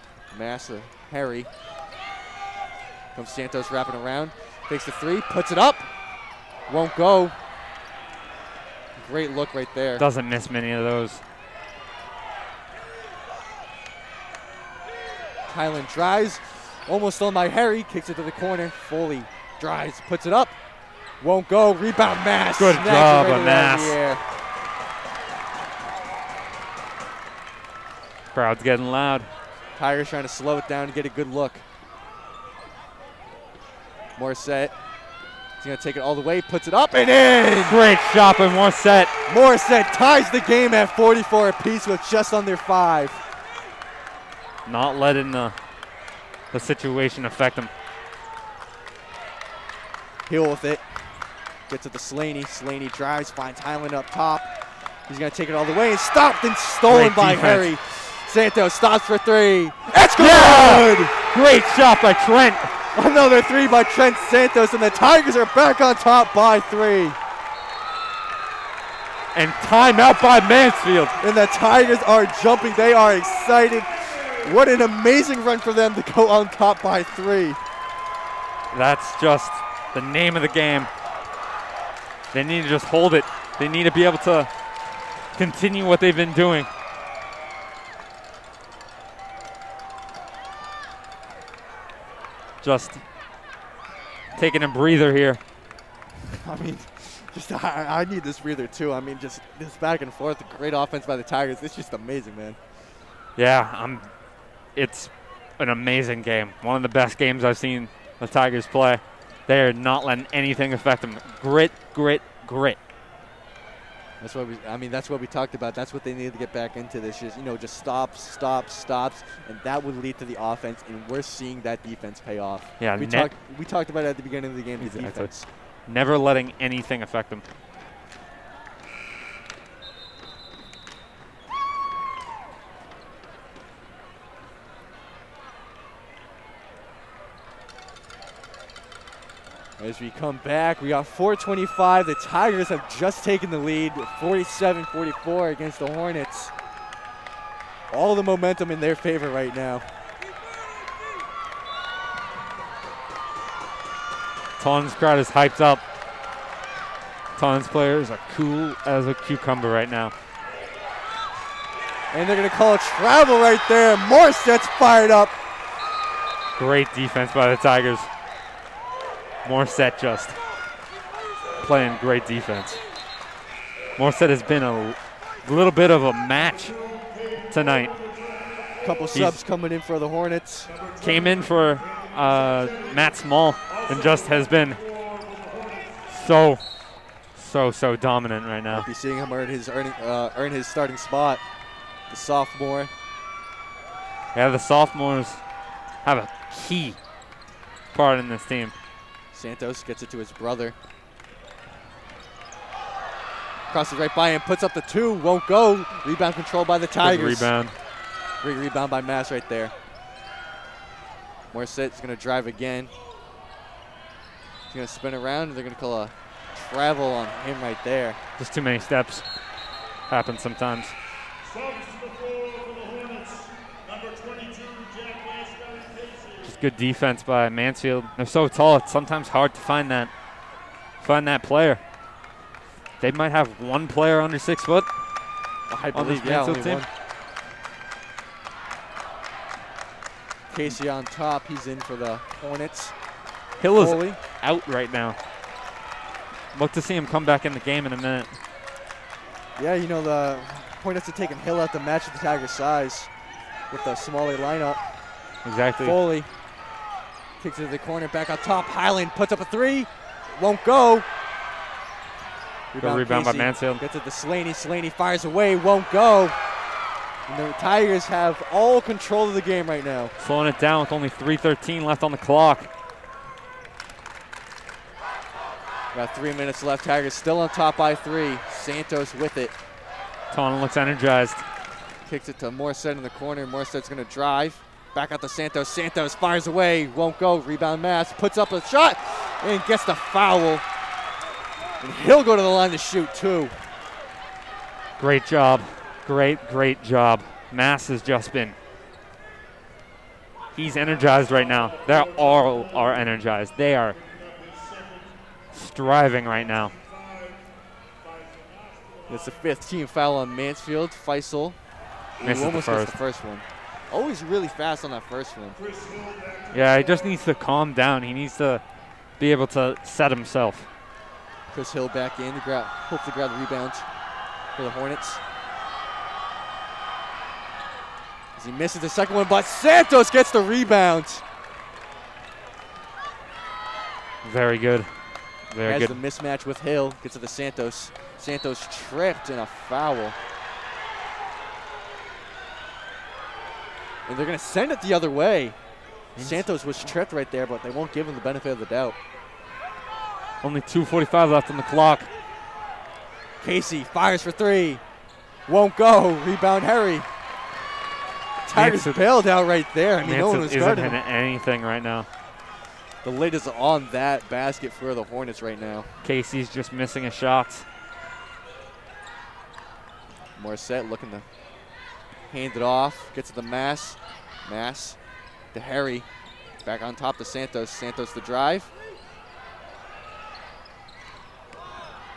Harry. From Santos wrapping around. Takes the 3, puts it up. Won't go. Great look right there. Doesn't miss many of those. Highland drives. Almost on by Harry. Kicks it to the corner. Foley drives, puts it up. Won't go. Rebound Mass. Good job on Mass. Crowd's getting loud. Tigers trying to slow it down to get a good look. Morissette. He's going to take it all the way, puts it up and in. Great shot by Morissette. Morissette ties the game at 44 apiece with just under 5. Not letting the situation affect him. Hill with it. Gets it to Slaney. Slaney drives, finds Highland up top. He's going to take it all the way and stopped and stolen by Harry. Santos stops for 3. It's good! Yeah! Great shot by Trent. Another 3 by Trent Santos, and the Tigers are back on top by 3. And timeout by Mansfield. And the Tigers are jumping. They are excited. What an amazing run for them to go on top by 3. That's just the name of the game. They need to just hold it. They need to be able to continue what they've been doing. Just taking a breather here. I mean, I need this breather too. I mean, just this back and forth, great offense by the Tigers. It's just amazing, man. Yeah, it's an amazing game. One of the best games I've seen the Tigers play. They are not letting anything affect them. Grit, grit, grit. That's what we talked about. That's what they need to get back into this. Just stops, and that would lead to the offense. And we're seeing that defense pay off. Yeah, we talked about it at the beginning of the game. The defense, never letting anything affect them. As we come back, we got 4:25. The Tigers have just taken the lead, 47-44 against the Hornets. All the momentum in their favor right now. Taunton's crowd is hyped up. Taunton's players are cool as a cucumber right now. And they're going to call a travel right there. Morstead's fired up. Great defense by the Tigers. Morstead just playing great defense. Morstead has been a little bit of a match tonight. Couple subs coming in for the Hornets. Came in for Matt Small and just has been so dominant right now. Be seeing him earn his starting spot. The sophomore. Yeah, the sophomores have a key part in this team. Santos gets it to his brother. Crosses right by him, puts up the 2, won't go. Rebound controlled by the Tigers. Good rebound. Great rebound by Mass right there. Morstead's going to drive again. He's going to spin around. They're going to call a travel on him right there. Just too many steps. Happens sometimes. Just good defense by Mansfield. They're so tall, it's sometimes hard to find that player. They might have one player under 6 foot. I believe, yeah, only team. one. Casey on top. He's in for the Hornets. Hill is Foley out right now. Look to see him come back in the game in a minute. Yeah, you know, the Hornets have taken Hill out to match the Tigers' size with the smaller lineup. Exactly. Foley kicks it to the corner, back on top. Highland puts up a 3, won't go. Good rebound by Mansfield. Gets it to Slaney. Slaney fires away, won't go. And the Tigers have all control of the game right now. Slowing it down with only 3:13 left on the clock. About 3 minutes left. Tigers still on top by 3. Santos with it. Taunton looks energized. Kicks it to Morstead in the corner. Morstead's going to drive. Back out to Santos. Santos fires away, won't go. Rebound Mass, puts up a shot, and gets the foul. And he'll go to the line to shoot, too. Great job. Great job. Mass has just been. He's energized right now. They all are energized. They are striving right now. That's the 5th team foul on Mansfield. Faisal Misses almost the missed the first one. Always really fast on that first one. Yeah, he just needs to calm down. He needs to be able to set himself. Chris Hill back in to grab, hopefully grab the rebound for the Hornets. As he misses the second one, but Santos gets the rebound. Very good. Very Has good. the mismatch with Hill, gets to the Santos. Santos tripped in a foul. And they're going to send it the other way. Santos was tripped right there, but they won't give him the benefit of the doubt. Only 2:45 left on the clock. Casey fires for 3. Won't go. Rebound Harry. Tigers bailed out right there. I mean, no one was guarding isn't him. anything right now. The lid is on that basket for the Hornets right now. Casey's just missing a shot. Morstead looking to hand it off. Gets to the Mass. Mass to Harry. Back on top to Santos. Santos the drive.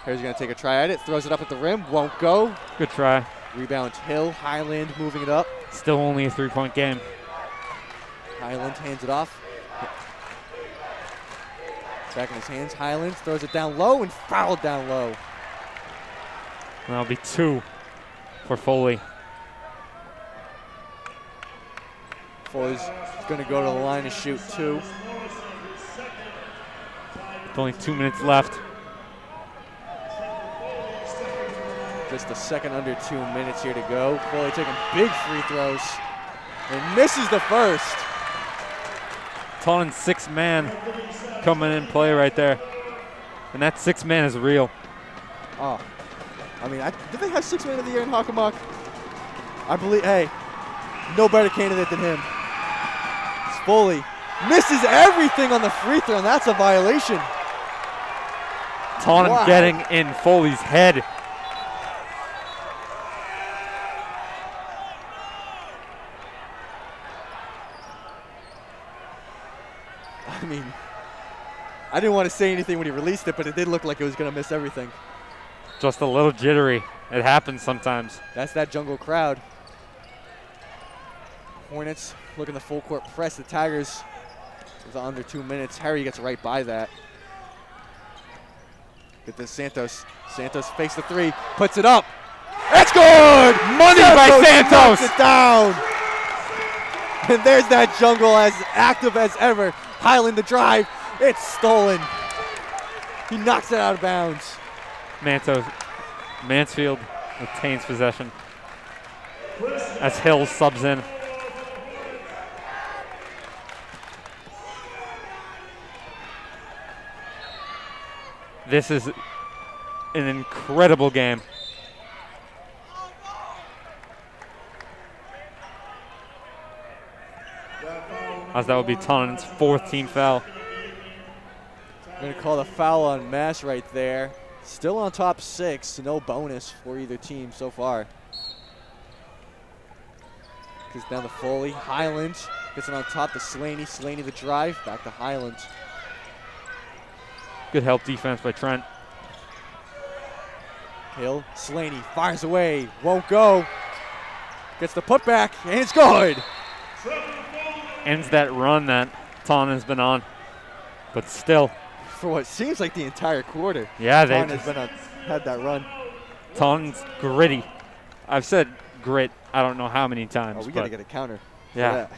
Harry's going to take a try at it. Throws it up at the rim. Won't go. Good try. Rebound Hill. Highland moving it up. Still only a 3-point game. Highland hands it off. Back in his hands. Highland throws it down low and fouled down low. That'll be 2 for Foley. Foley's going to go to the line to shoot 2. With only 2 minutes left. Just a second under 2 minutes here to go. Foley taking big free throws and misses the first. Taunton's 6th man coming in play right there. And that 6th man is real. Oh, I mean, did they have 6th man of the year in Hockomock? I believe, hey, no better candidate than him. Foley misses everything on the free throw, and that's a violation. Taunton getting in Foley's head. I mean, I didn't want to say anything when he released it, but it did look like it was going to miss everything. Just a little jittery. It happens sometimes. That's that jungle crowd. Hornets looking the full court press. The Tigers is under 2 minutes. Harry gets right by that. Get this Santos. Santos fakes the three, puts it up. It's good! Money by Santos! Knocks it down. And there's that jungle as active as ever. Highland the drive. It's stolen. He knocks it out of bounds. Mansfield obtains possession as Hill subs in. This is an incredible game. As that would be Taunton's 4th team foul. I'm going to call the foul on Mass right there. Still on top 6, no bonus for either team so far. Goes down to Foley. Highland gets it on top to Slaney. Slaney the drive, back to Highland. Good help defense by Trent. Hill, Slaney fires away, won't go. Gets the putback, and it's good. Ends that run that Taunton's been on, but still. For what seems like the entire quarter. Yeah, Taunton's had that run. Taunton's gritty. I've said grit I don't know how many times. Oh, we got to get a counter. Yeah.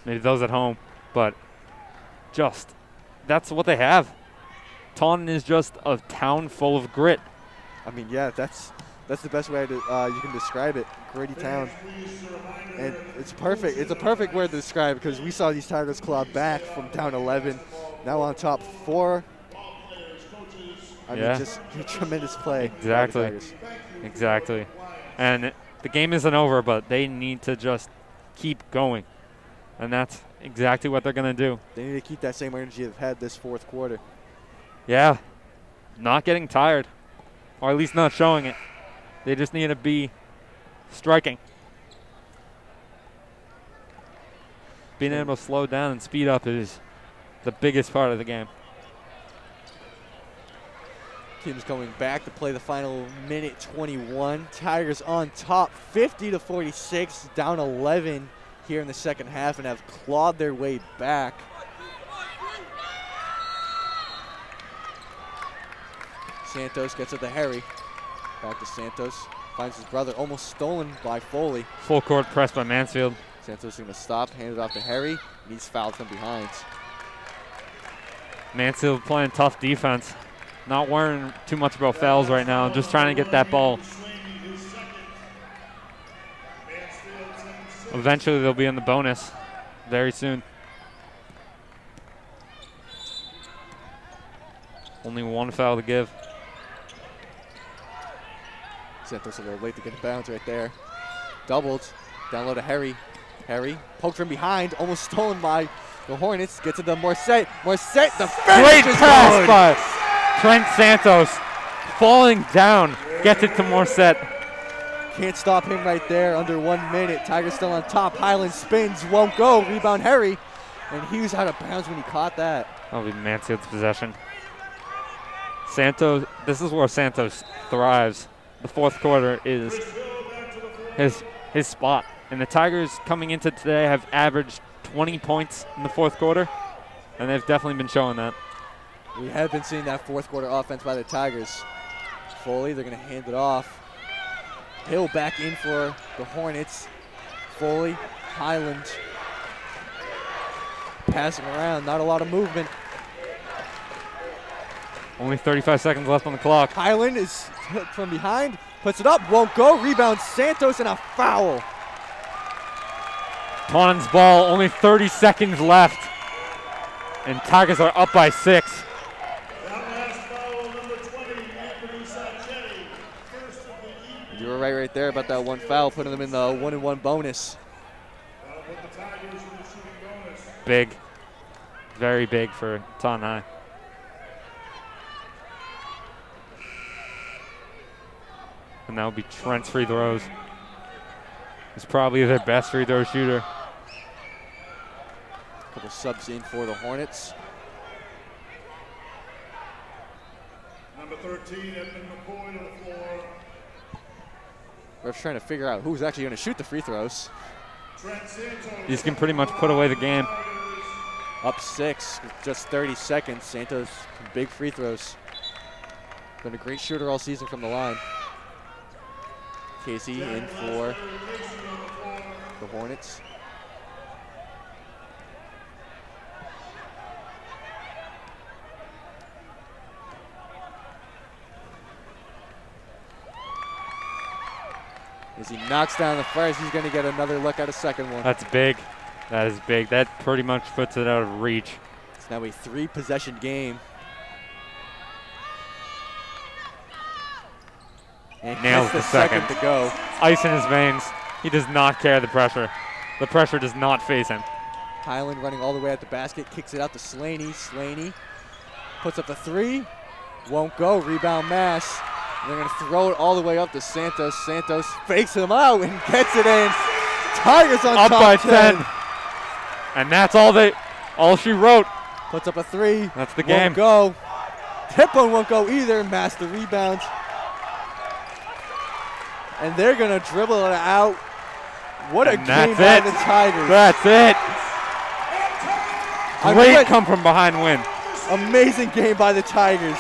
Maybe those at home, but just that's what they have. Taunton is just a town full of grit. I mean, yeah, that's the best way to you can describe it. Gritty town, and it's perfect. It's a perfect word to describe because we saw these Tigers claw back from down 11, now on top 4. I mean, just a tremendous play. Exactly. And the game isn't over, but they need to just keep going, and that's exactly what they're going to do. They need to keep that same energy they've had this 4th quarter. Yeah, not getting tired, or at least not showing it. They just need to be striking. Being able to slow down and speed up is the biggest part of the game. Team's coming back to play the final minute 21. Tigers on top 50-46, down 11 here in the second half and have clawed their way back. Santos gets it to Harry. Back to Santos. Finds his brother, almost stolen by Foley. Full court press by Mansfield. Santos is going to stop, hand it off to Harry. He's fouled from behind. Mansfield playing tough defense. Not worrying too much about fouls right now. Just trying to get that ball. Eventually they'll be in the bonus very soon. Only one foul to give. Santos a little late to get the bounce right there. Doubled. Down low to Harry. Harry poked from behind. Almost stolen by the Hornets. Gets it to Morset. Morset, the finish is pass by Trent Santos. Falling down. Gets it to Morset. Can't stop him right there. Under 1 minute. Tigers still on top. Highland spins. Won't go. Rebound Harry. And he was out of bounds when he caught that. That'll be Mansfield's possession. Santos, this is where Santos thrives. The 4th quarter is his spot. And the Tigers coming into today have averaged 20 points in the 4th quarter, and they've definitely been showing that. We have been seeing that 4th quarter offense by the Tigers. Foley, they're going to hand it off. Hill back in for the Hornets. Foley, Highland. Passing around, not a lot of movement. Only 35 seconds left on the clock. Highland is from behind, puts it up, won't go. Rebound Santos and a foul. Taunton's ball, only 30 seconds left. And Tigers are up by 6. You were right there about that one foul, putting them in the 1-and-1 bonus. Big, very big for Taunton High. And that would be Trent's free throws. He's probably their best free throw shooter. Couple subs in for the Hornets. Number 13, Edmund McCoy to the floor. Ref's trying to figure out who's actually going to shoot the free throws. Trent Santos. These can pretty much put away the game. Up 6, just 30 seconds. Santos, some big free throws. Been a great shooter all season from the line. Casey in for the Hornets. As he knocks down the first, he's going to get another look at a second one. That's big. That is big. That pretty much puts it out of reach. It's now a 3-possession game. And Nails gets the second. to go. Ice in his veins. He does not care the pressure. The pressure does not face him. Highland running all the way at the basket, kicks it out to Slaney. Slaney puts up the 3. Won't go. Rebound Mass. And they're going to throw it all the way up to Santos. Santos fakes him out and gets it in. Tigers on Up top by 10. 10. And that's all she wrote. Puts up a 3. That's the game. Won't go. Tip one won't go either. Mass the rebound. And they're going to dribble it out. What a game by the Tigers. That's it. Great come from behind win. Amazing game by the Tigers.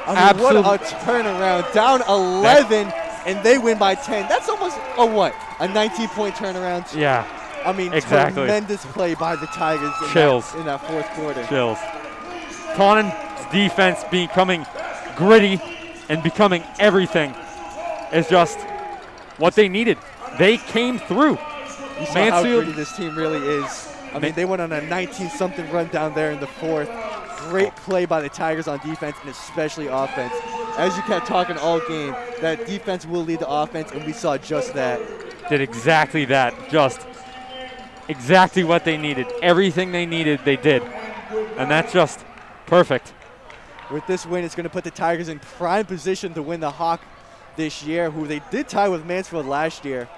I mean, what a turnaround. Down 11, and they win by 10. That's almost a what? A 19-point turnaround? Yeah. I mean, exactly. Tremendous play by the Tigers in that fourth quarter. Chills. Taunton's defense becoming gritty and becoming everything is just what they needed. They came through. You saw how gritty this team really is. I mean, they went on a 19-something run down there in the fourth. Great play by the Tigers on defense and especially offense. As you kept talking all game, that defense will lead the offense, and we saw just that. Did exactly that. Just exactly what they needed. Everything they needed, they did. And that's just perfect. With this win, it's going to put the Tigers in prime position to win the Hawk this year, who they did tie with Mansfield last year.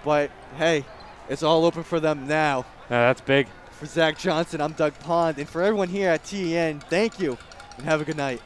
But, hey, it's all open for them now. Yeah, that's big. For Zach Johnson, I'm Doug Pond. And for everyone here at TEN, thank you and have a good night.